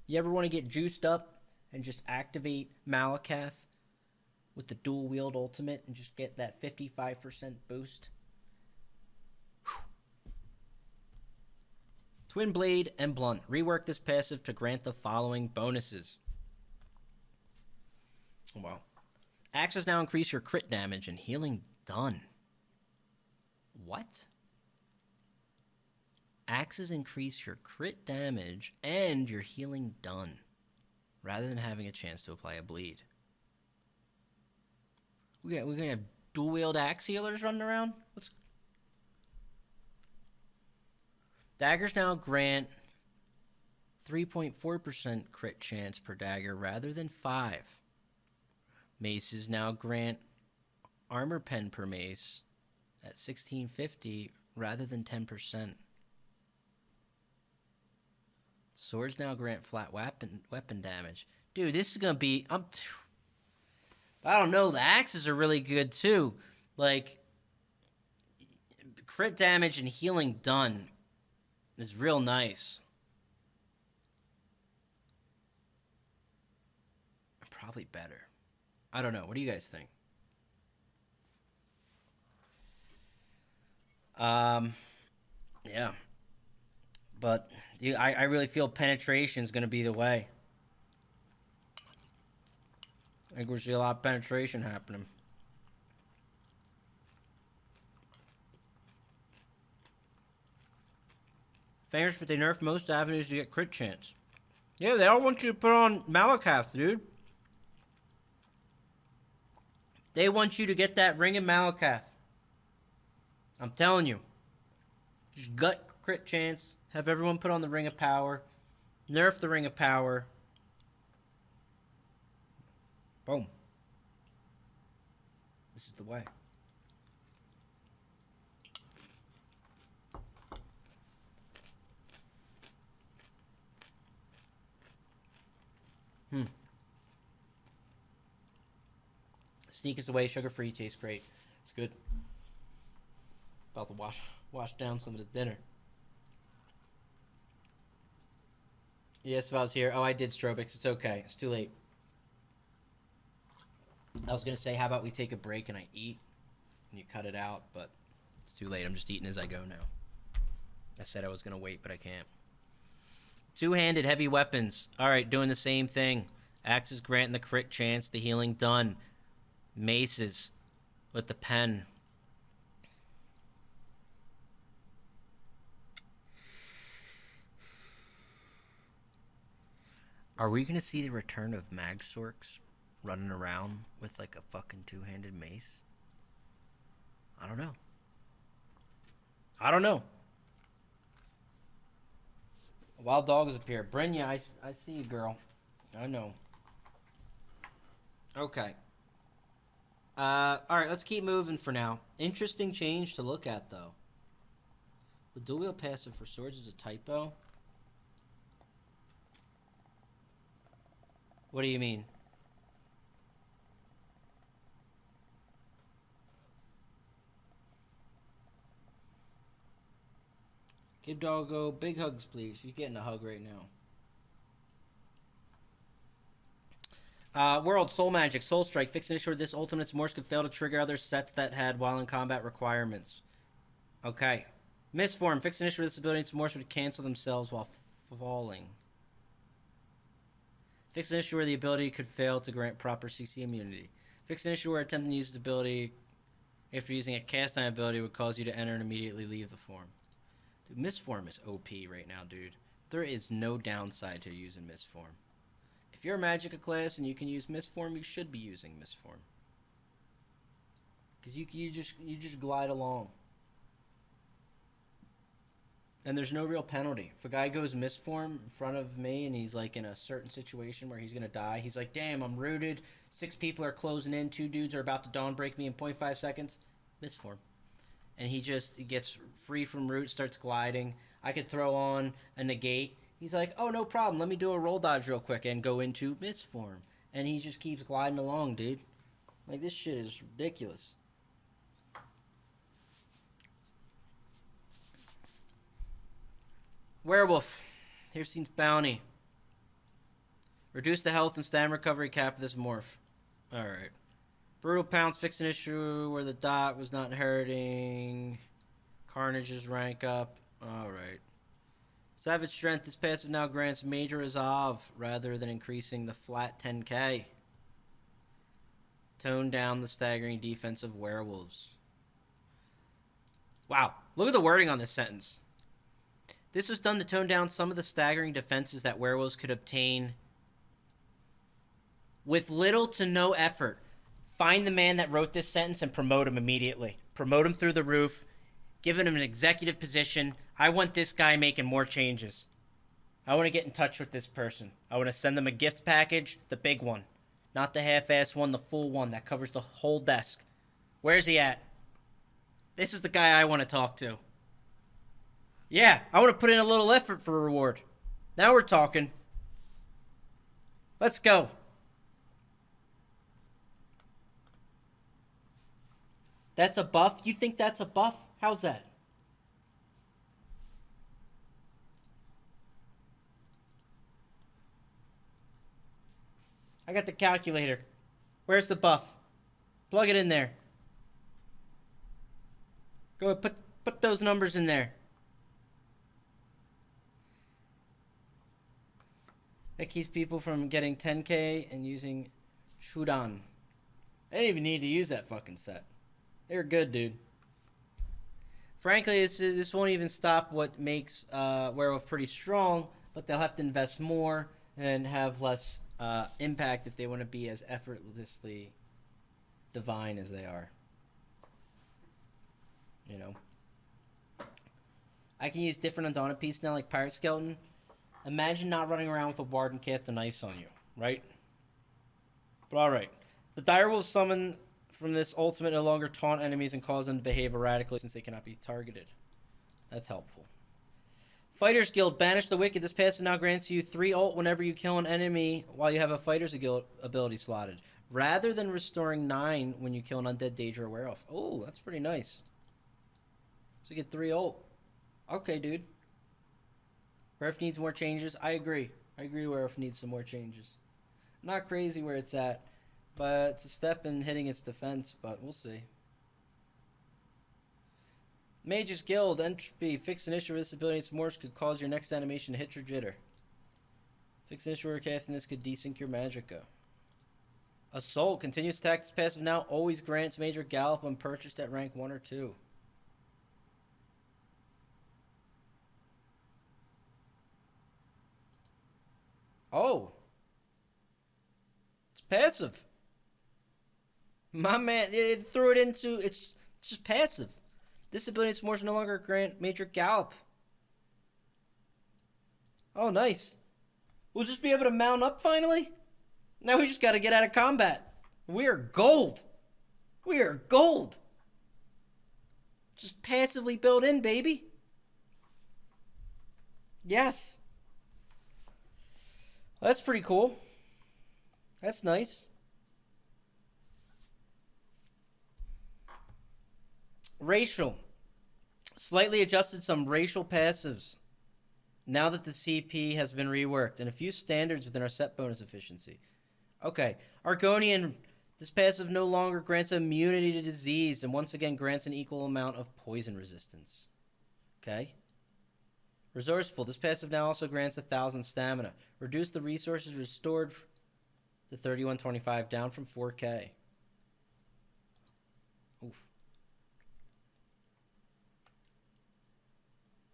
You ever want to get juiced up and just activate Malakath with the dual wield ultimate and just get that 55% boost? Whew. Twin Blade and Blunt. Rework this passive to grant the following bonuses. Wow. Axes now increase your crit damage and healing done. What? Axes increase your crit damage and your healing done, rather than having a chance to apply a bleed. We're gonna have dual wield axe healers running around? Daggers now grant 3.4% crit chance per dagger rather than 5. Maces now grant armor pen per mace at 1650 rather than 10%. Swords now grant flat weapon damage. Dude, this is gonna be. I don't know. The axes are really good too. Like, crit damage and healing done is real nice. Probably better. I don't know. What do you guys think? Yeah. But I really feel penetration is going to be the way. I think we'll see a lot of penetration happening. Fengrush, but they nerfed most avenues to get crit chance. Yeah, they all want you to put on Malakath, dude. They want you to get that Ring of Malakath. I'm telling you. Just gut crit chance. Have everyone put on the Ring of Power. Nerf the Ring of Power. Boom. This is the way. Sneak is the way. Sugar-free, tastes great. It's good. About to wash down some of this dinner. Yes, if I was here. Oh, I did Strobx. It's okay. It's too late. I was going to say, how about we take a break and I eat and you cut it out, but it's too late. I'm just eating as I go now. I said I was going to wait, but I can't. Two-handed heavy weapons. All right, doing the same thing. Axes granting the crit chance, the healing done. Maces with the pen. Are we going to see the return of Magsorks running around with like a fucking two-handed mace? I don't know. Wild dogs appear. Brynja, I see you, girl. I know. Okay. Alright, let's keep moving for now. Interesting change to look at, though. The dual wield passive for swords is a typo? What do you mean? Give Doggo big hugs, please. She's getting a hug right now. World, Soul Magic, Soul Strike. Fix and ensure this ultimate's morphs could fail to trigger other sets that had while in combat requirements. Okay. Misform. Fix and ensure this ability's morphs would cancel themselves while falling. Fix an issue where the ability could fail to grant proper CC immunity. Fix an issue where attempting to use the ability after using a cast time ability would cause you to enter and immediately leave the form. Dude, Misform is OP right now, dude. There is no downside to using Misform. If you're a Magicka class and you can use Misform, you should be using Misform. Because you just glide along. And there's no real penalty. If a guy goes misform in front of me and he's like in a certain situation where he's going to die, he's like, damn, I'm rooted. 6 people are closing in. 2 dudes are about to dawn break me in 0.5 seconds. Misform. And he gets free from root, starts gliding. I could throw on a negate. He's like, oh, no problem. Let me do a roll dodge real quick and go into misform. And he just keeps gliding along, dude. Like, this shit is ridiculous. Werewolf. Hirstein's Bounty. Reduce the health and stamina recovery cap of this morph. Alright. Brutal Pounce. Fix an issue where the dot was not hurting. Carnage's rank up. Alright. Savage Strength. This passive now grants major resolve rather than increasing the flat 10k. Tone down the staggering defense of werewolves. Wow. Look at the wording on this sentence. This was done to tone down some of the staggering defenses that werewolves could obtain with little to no effort. Find the man that wrote this sentence and promote him immediately. Promote him through the roof. Give him an executive position. I want this guy making more changes. I want to get in touch with this person. I want to send them a gift package, the big one. Not the half-ass one, the full one that covers the whole desk. Where's he at? This is the guy I want to talk to. Yeah, I want to put in a little effort for a reward. Now we're talking. Let's go. That's a buff? You think that's a buff? How's that? I got the calculator. Where's the buff? Plug it in there. Go ahead, put those numbers in there. That keeps people from getting 10k and using Shudan. They didn't even need to use that fucking set. They were good, dude. Frankly, this won't even stop what makes Werewolf pretty strong, but they'll have to invest more and have less impact if they want to be as effortlessly divine as they are. You know? I can use different Undaunted Piece now, like Pirate Skeleton. Imagine not running around with a ward and casting ice on you, right? But alright. The direwolves summon from this ultimate no longer taunt enemies and cause them to behave erratically since they cannot be targeted. That's helpful. Fighters Guild. Banish the Wicked. This passive now grants you 3 ult whenever you kill an enemy while you have a Fighters Guild ability slotted, rather than restoring 9 when you kill an Undead Daedra or Werewolf. Oh, that's pretty nice. So you get 3 ult. Okay, dude. Werewolf needs more changes. I agree. Werewolf needs some more changes. I'm not crazy where it's at, but it's a step in hitting its defense, but we'll see. Mage's Guild. Entropy. Fix an issue with this ability. Its morphs could cause your next animation to hit or jitter. Fix an issue where casting this could desync your magicka. Assault. Continuous attack. This passive now always grants major gallop when purchased at rank 1 or 2. Oh. It's passive. My man, it threw it into, it's just passive. This ability is no longer grant major gallop. Oh, nice. We'll just be able to mount up finally? Now we just got to get out of combat. We are gold. We are gold. Just passively built in, baby. Yes. Well, that's pretty cool. That's nice. Racial. Slightly adjusted some racial passives now that the CP has been reworked and a few standards within our set bonus efficiency. Okay. Argonian. This passive no longer grants immunity to disease and once again grants an equal amount of poison resistance. Okay. Resourceful. This passive now also grants 1,000 stamina. Reduce the resources restored to 3125, down from 4k. Oof.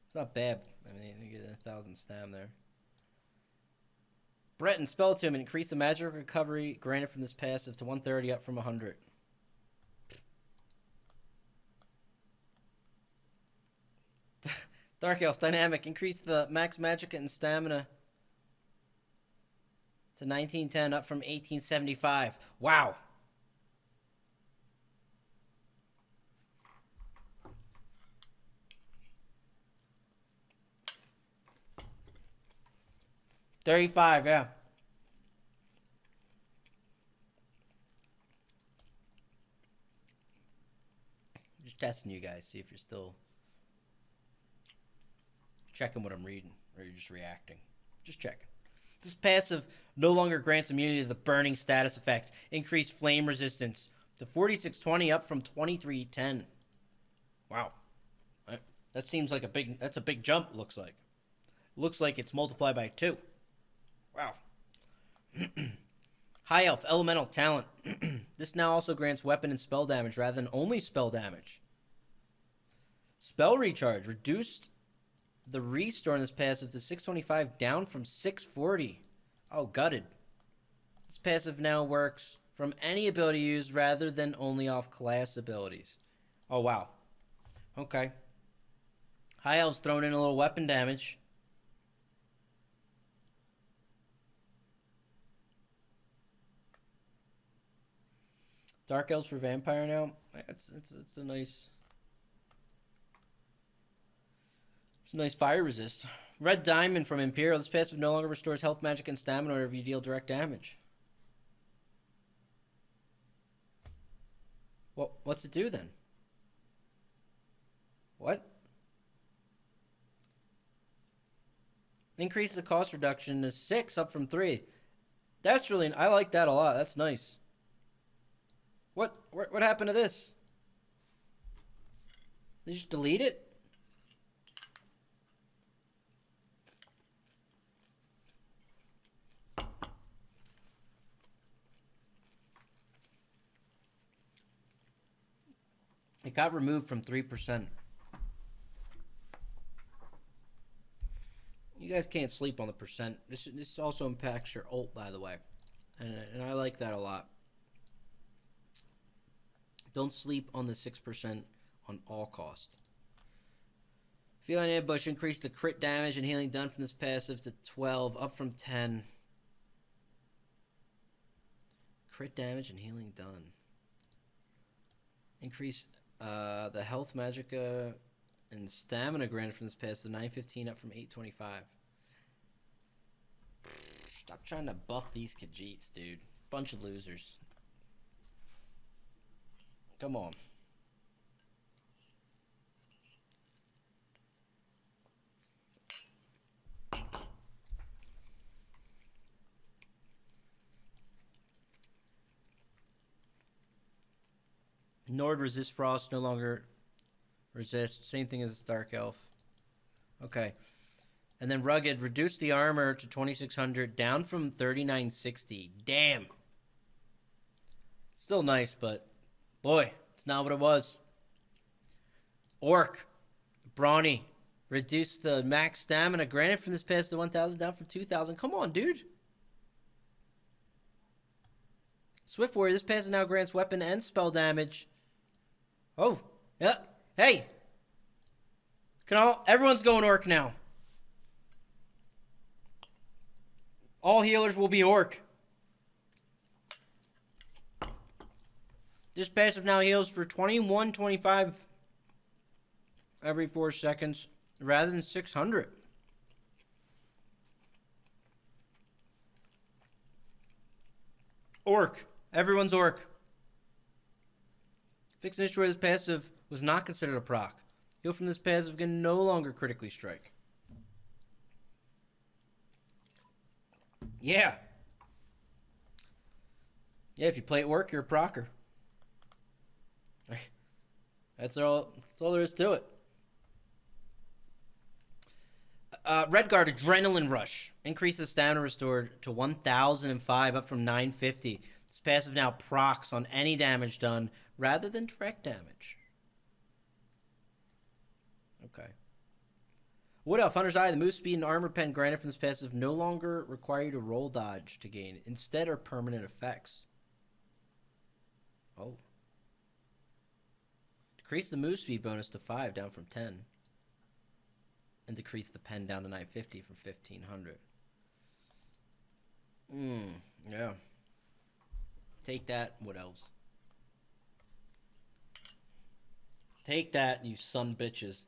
It's not bad. I mean, you get 1,000 stam there. Breton. Spell Attunement. Increase the magic recovery granted from this passive to 130, up from 100. Dark Elf Dynamic. Increase the max magic and stamina to 1910, up from 1875. Wow. $35, yeah. Just testing you guys, see if you're still checking what I'm reading, or you're just reacting. Just checking. This passive no longer grants immunity to the burning status effect. Increased flame resistance to 4620, up from 2310. Wow. That seems like that's a big jump, looks like. Looks like it's multiplied by 2. Wow. High Elf Elemental Talent. This now also grants weapon and spell damage rather than only spell damage. Spell Recharge. Reduced the restore in this passive to 625, down from 640. Oh, gutted. This passive now works from any ability used rather than only off class abilities. Oh, wow. Okay. High Elf's thrown in a little weapon damage. Dark Elves for Vampire now. It's a nice... It's a nice fire resist. Red Diamond from Imperial. This passive no longer restores health, magic, and stamina whenever you deal direct damage. Well, what's it do then? What? Increase the cost reduction to 6, up from 3. That's really... I like that a lot. That's nice. What happened to this? They just delete it? It got removed from 3%. You guys can't sleep on the percent. This also impacts your ult, by the way. And I like that a lot. Don't sleep on the 6% on all cost. Feline Ambush. Increased the crit damage and healing done from this passive to 12, up from 10. Crit damage and healing done. Increase the health, magicka, and stamina granted from this passive to 915, up from 825. Stop trying to buff these Khajiits, dude. Bunch of losers. Come on. Nord resist frost, no longer resist. Same thing as Dark Elf. Okay. And then Rugged, reduced the armor to 2600, down from 3960. Damn. Still nice, but boy, it's not what it was. Orc, Brawny, reduced the max stamina granted from this pass to 1000, down from 2000. Come on, dude. Swift Warrior, this pass now grants weapon and spell damage. Oh, yeah. Hey. Everyone's going Orc now. All healers will be Orc. This passive now heals for 2125 every 4 seconds rather than 600. Orc. Everyone's Orc. Fix an issue where this passive was not considered a proc. Heal from this passive can no longer critically strike. Yeah. Yeah, if you play Orc, you're a procer. That's all there is to it. Redguard Adrenaline Rush. Increase the stamina restored to 1005, up from 950. This passive now procs on any damage done rather than direct damage. Okay. Wood Elf Hunter's Eye. The move speed and armor pen granted from this passive no longer require you to roll dodge to gain. Instead are permanent effects. Oh. Decrease the move speed bonus to 5, down from 10. and decrease the pen down to 950 from 1500. Yeah. Take that. What else? Take that, you son bitches.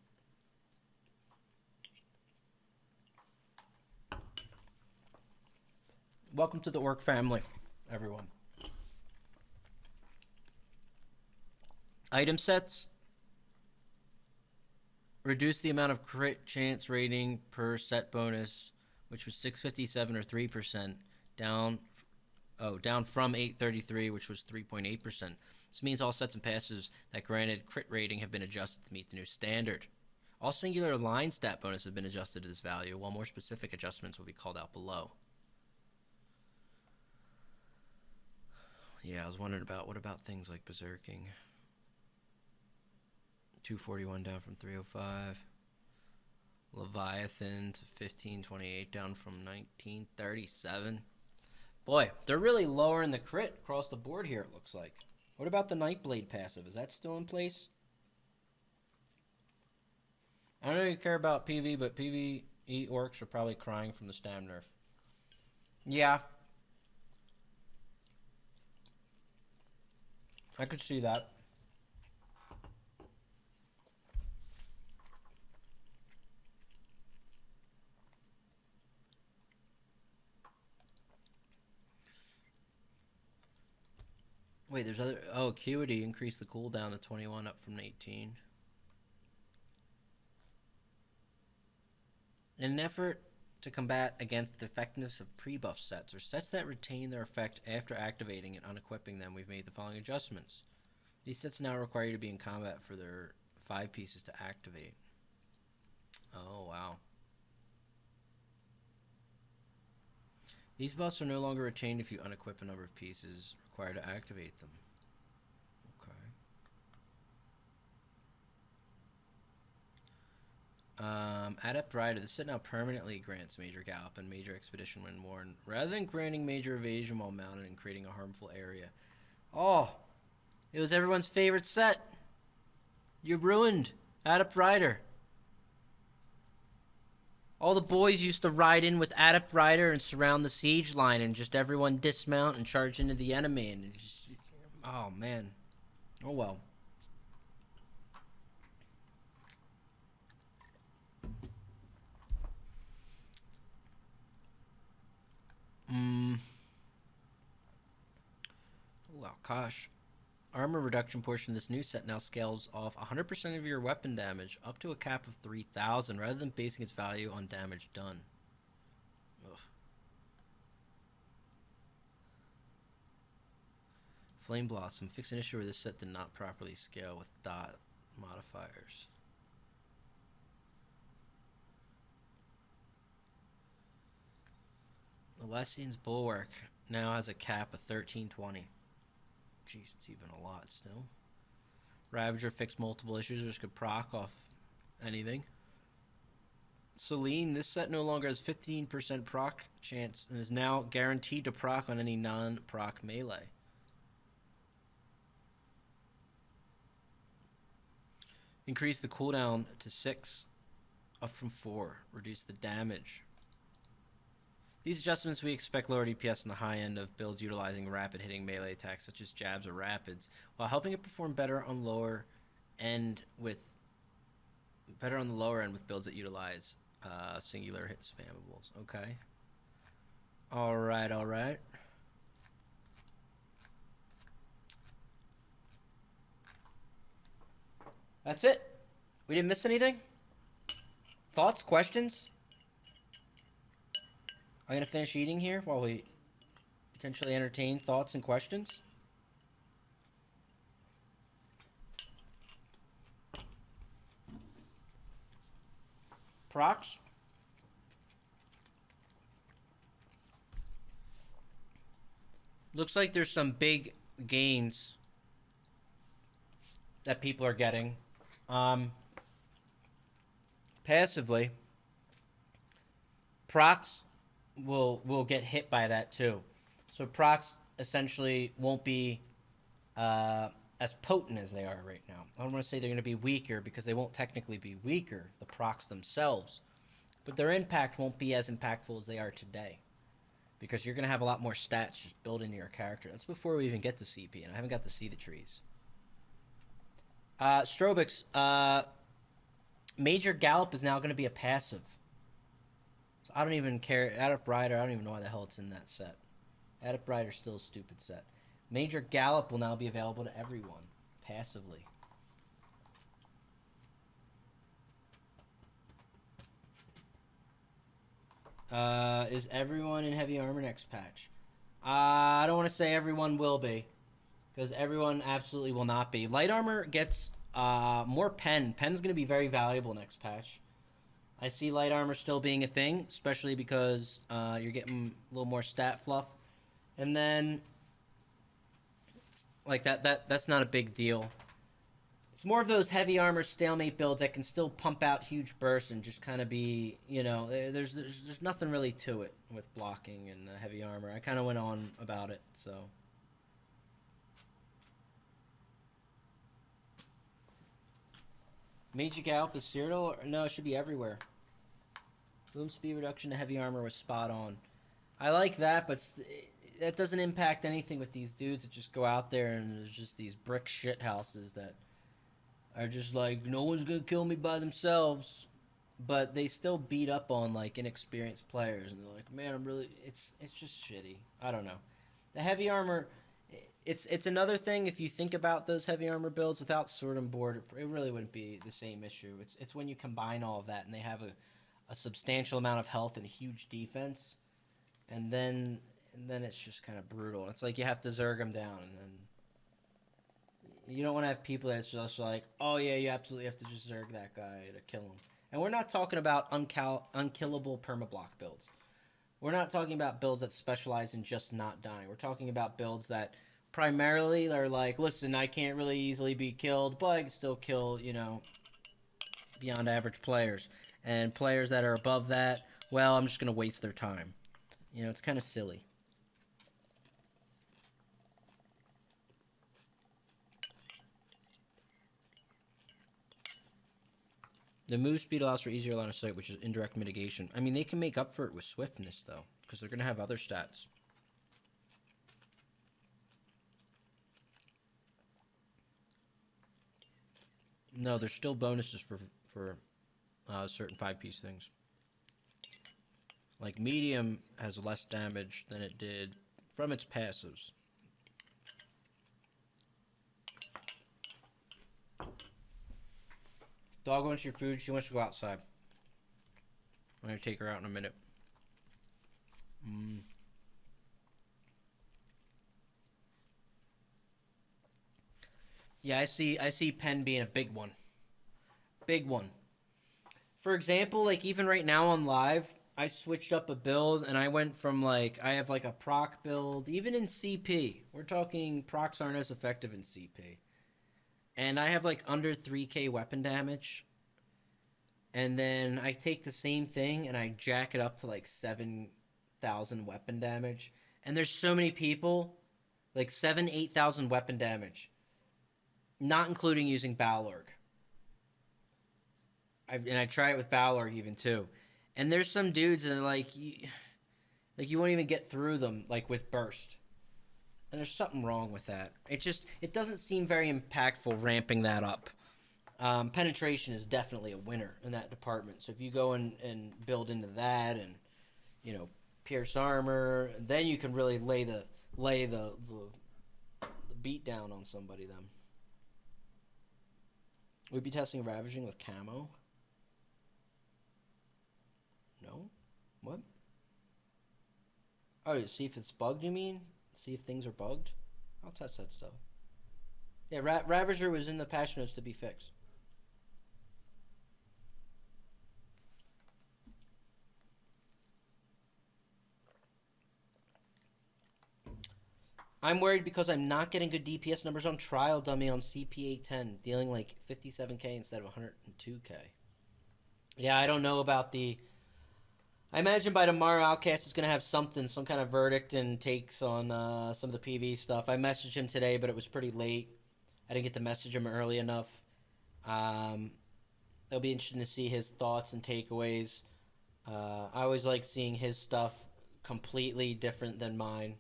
Welcome to the orc family, everyone. Item sets. Reduce the amount of crit chance rating per set bonus, which was 657 or 3%, down from 833, which was 3.8%. This means all sets and passes that granted crit rating have been adjusted to meet the new standard. All singular line stat bonus have been adjusted to this value, while more specific adjustments will be called out below. Yeah, I was wondering about, what about things like berserking? 241 down from 305. Leviathan to 1528 down from 1937. Boy, they're really lowering the crit across the board here, it looks like. What about the Nightblade passive? Is that still in place? I don't know if you care about PV, but PvE orcs are probably crying from the stam nerf. Yeah. I could see that. Wait, there's other... Oh, Acuity increased the cooldown to 21 up from 18. In an effort to combat against the effectiveness of pre-buff sets, or sets that retain their effect after activating and unequipping them, we've made the following adjustments. These sets now require you to be in combat for their 5 pieces to activate. Oh, wow. These buffs are no longer retained if you unequip a number of pieces required to activate them. Okay. Adept Rider. This set now permanently grants Major Gallop and Major Expedition when worn, rather than granting Major Evasion while mounted and creating a harmful area. Oh! It was everyone's favorite set! You ruined Adept Rider. All the boys used to ride in with Adept Rider and surround the siege line and just everyone dismount and charge into the enemy. And just, oh, man. Oh, well. Well, gosh. Armor reduction portion of this new set now scales off 100% of your weapon damage up to a cap of 3,000 rather than basing its value on damage done. Ugh. Flame Blossom. Fix an issue where this set did not properly scale with dot modifiers. Alessian's Bulwark now has a cap of 1320. Jeez, it's even a lot still. Ravager fixed multiple issues which could proc off anything. Selene, this set no longer has 15% proc chance and is now guaranteed to proc on any non-proc melee. Increase the cooldown to 6, up from 4. Reduce the damage. These adjustments we expect lower DPS in the high end of builds utilizing rapid hitting melee attacks such as jabs or rapids, while helping it perform better on the lower end with builds that utilize singular hit spammables. Okay. Alright. That's it. We didn't miss anything? Thoughts? Questions? I'm going to finish eating here while we potentially entertain thoughts and questions. Procs. Looks like there's some big gains that people are getting. Passively, Procs will get hit by that too. So procs essentially won't be as potent as they are right now. I don't want to say they're going to be weaker because they won't technically be weaker, the procs themselves. But their impact won't be as impactful as they are today. Because you're going to have a lot more stats just built into your character. That's before we even get to CP, and I haven't got to see the trees. Strobx, Major Gallop is now going to be a passive. So I don't even care. Adept Rider, I don't even know why the hell it's in that set. Adept Rider's still a stupid set. Major Gallop will now be available to everyone, passively. Is everyone in heavy armor next patch? I don't want to say everyone will be, because everyone absolutely will not be. Light armor gets more pen. Pen's going to be very valuable next patch. I see light armor still being a thing, especially because you're getting a little more stat fluff. And then, like, that's not a big deal. It's more of those heavy armor stalemate builds that can still pump out huge bursts and just kind of be, you know, there's nothing really to it with blocking and heavy armor. I kind of went on about it, so. Major Gallop is Cyrodiil? No, it should be everywhere. Boom speed reduction to heavy armor was spot on. I like that, but that doesn't impact anything with these dudes that just go out there and there's just these brick shit houses that are just like, no one's gonna kill me by themselves, but they still beat up on like inexperienced players, and they're like, man, I'm really, it's just shitty. I don't know. The heavy armor, it's another thing. If you think about those heavy armor builds without sword and board, it really wouldn't be the same issue. It's when you combine all of that and they have a substantial amount of health and huge defense, and then it's just kind of brutal. It's like you have to zerg them down, and then you don't want to have people that's just like, oh yeah, you absolutely have to just zerg that guy to kill him. And we're not talking about unkillable permablock builds. We're not talking about builds that specialize in just not dying. We're talking about builds that primarily are like, listen, I can't really easily be killed, but I can still kill, you know, beyond average players. And players that are above that, well, I'm just going to waste their time. You know, it's kind of silly. The move speed allows for easier line of sight, which is indirect mitigation. I mean, they can make up for it with swiftness, though, because they're going to have other stats. No, there's still bonuses for certain 5-piece things. Like, medium has less damage than it did from its passives. Dog wants your food. She wants to go outside. I'm going to take her out in a minute. Yeah, I see pen being a big one. Big one. For example, like even right now on live, I switched up a build and I went from like, I have like a proc build, even in CP. We're talking procs aren't as effective in CP. And I have like under 3k weapon damage. And then I take the same thing and I jack it up to like 7,000 weapon damage. And there's so many people, like 8,000 weapon damage. Not including using Balorg. And I try it with Balorg even too. And there's some dudes that are like you won't even get through them like with burst. And there's something wrong with that. It doesn't seem very impactful ramping that up. Penetration is definitely a winner in that department. So if you go and build into that and, you know, pierce armor, then you can really lay the beat down on somebody then. We'd be testing ravaging with camo. No? What? Oh, see if it's bugged, you mean? See if things are bugged? I'll test that stuff. Yeah, Ravager was in the patch notes to be fixed. I'm worried because I'm not getting good DPS numbers on Trial Dummy on CP810, dealing like 57k instead of 102k. Yeah, I don't know about the... I imagine by tomorrow Outcast is going to have some kind of verdict and takes on some of the PV stuff. I messaged him today, but it was pretty late. I didn't get to message him early enough. It'll be interesting to see his thoughts and takeaways. I always like seeing his stuff completely different than mine.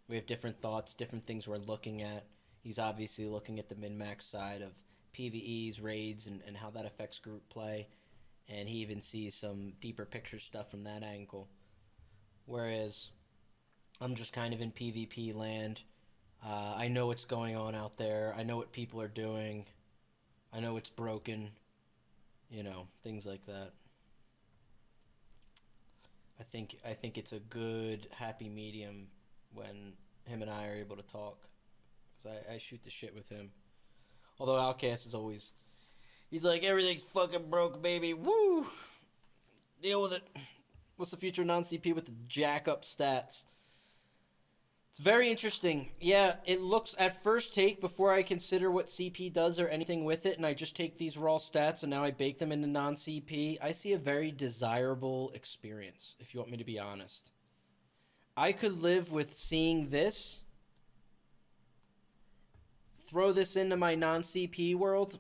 We have different thoughts, different things we're looking at. He's obviously looking at the min-max side of PvEs, raids, and how that affects group play. And he even sees some deeper picture stuff from that angle. Whereas I'm just kind of in PvP land. I know what's going on out there. I know what people are doing. I know it's broken. You know, things like that. I think it's a good happy medium when him and I are able to talk. Because I shoot the shit with him. Although Outcast is always... He's like, everything's fucking broke, baby. Woo! Deal with it. What's the future of non-CP with the jack-up stats? It's very interesting. Yeah, it looks at first take, before I consider what CP does or anything with it, and I just take these raw stats and now I bake them into non-CP, I see a very desirable experience, if you want me to be honest. I could live with seeing this, throw this into my non-CP world.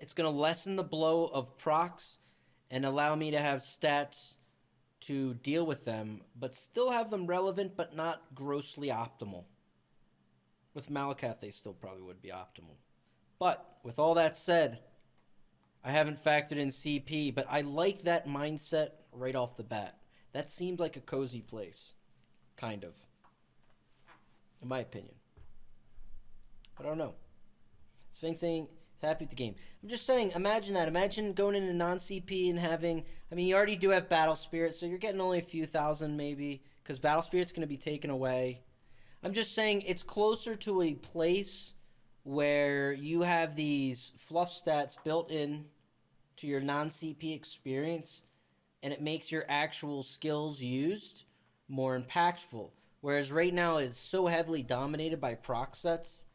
It's going to lessen the blow of procs and allow me to have stats to deal with them, but still have them relevant, but not grossly optimal. With Malacath, they still probably would be optimal. But with all that said, I haven't factored in CP, but I like that mindset right off the bat. That seemed like a cozy place, kind of, in my opinion. But I don't know. Sphinx saying he's happy with the game. I'm just saying, imagine that. Imagine going into non-CP and having... I mean, you already do have Battle Spirit, so you're getting only a few thousand maybe, because Battle Spirit's going to be taken away. I'm just saying it's closer to a place where you have these fluff stats built in to your non-CP experience, and it makes your actual skills used more impactful. Whereas right now it's so heavily dominated by proc sets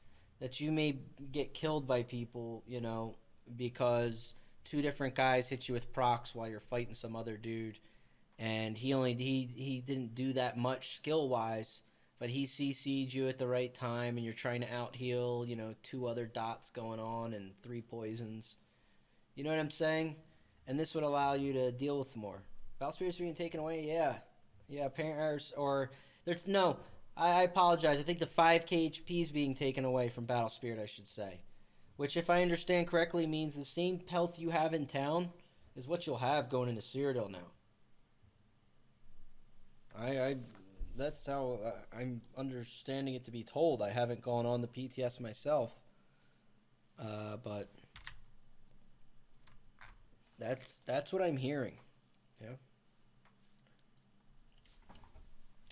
that you may get killed by people, you know, because two different guys hit you with procs while you're fighting some other dude, and he didn't do that much skill wise, but he CC'd you at the right time, and you're trying to out heal, you know, 2 other dots going on and 3 poisons. You know what I'm saying? And this would allow you to deal with more. Battle Spirit's being taken away, yeah, apparently, or there's no. I apologize. I think the 5k HP is being taken away from Battle Spirit, I should say. Which, if I understand correctly, means the same health you have in town is what you'll have going into Cyrodiil now. That's how I'm understanding it to be told. I haven't gone on the PTS myself. But that's what I'm hearing. Yeah.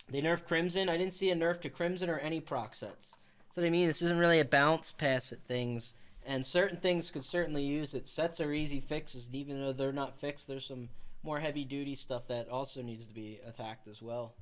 They nerfed Crimson. I didn't see a nerf to Crimson or any proc sets. That's what I mean. This isn't really a bounce pass at things. And certain things could certainly use it. Sets are easy fixes. And even though they're not fixed, there's some more heavy-duty stuff that also needs to be attacked as well.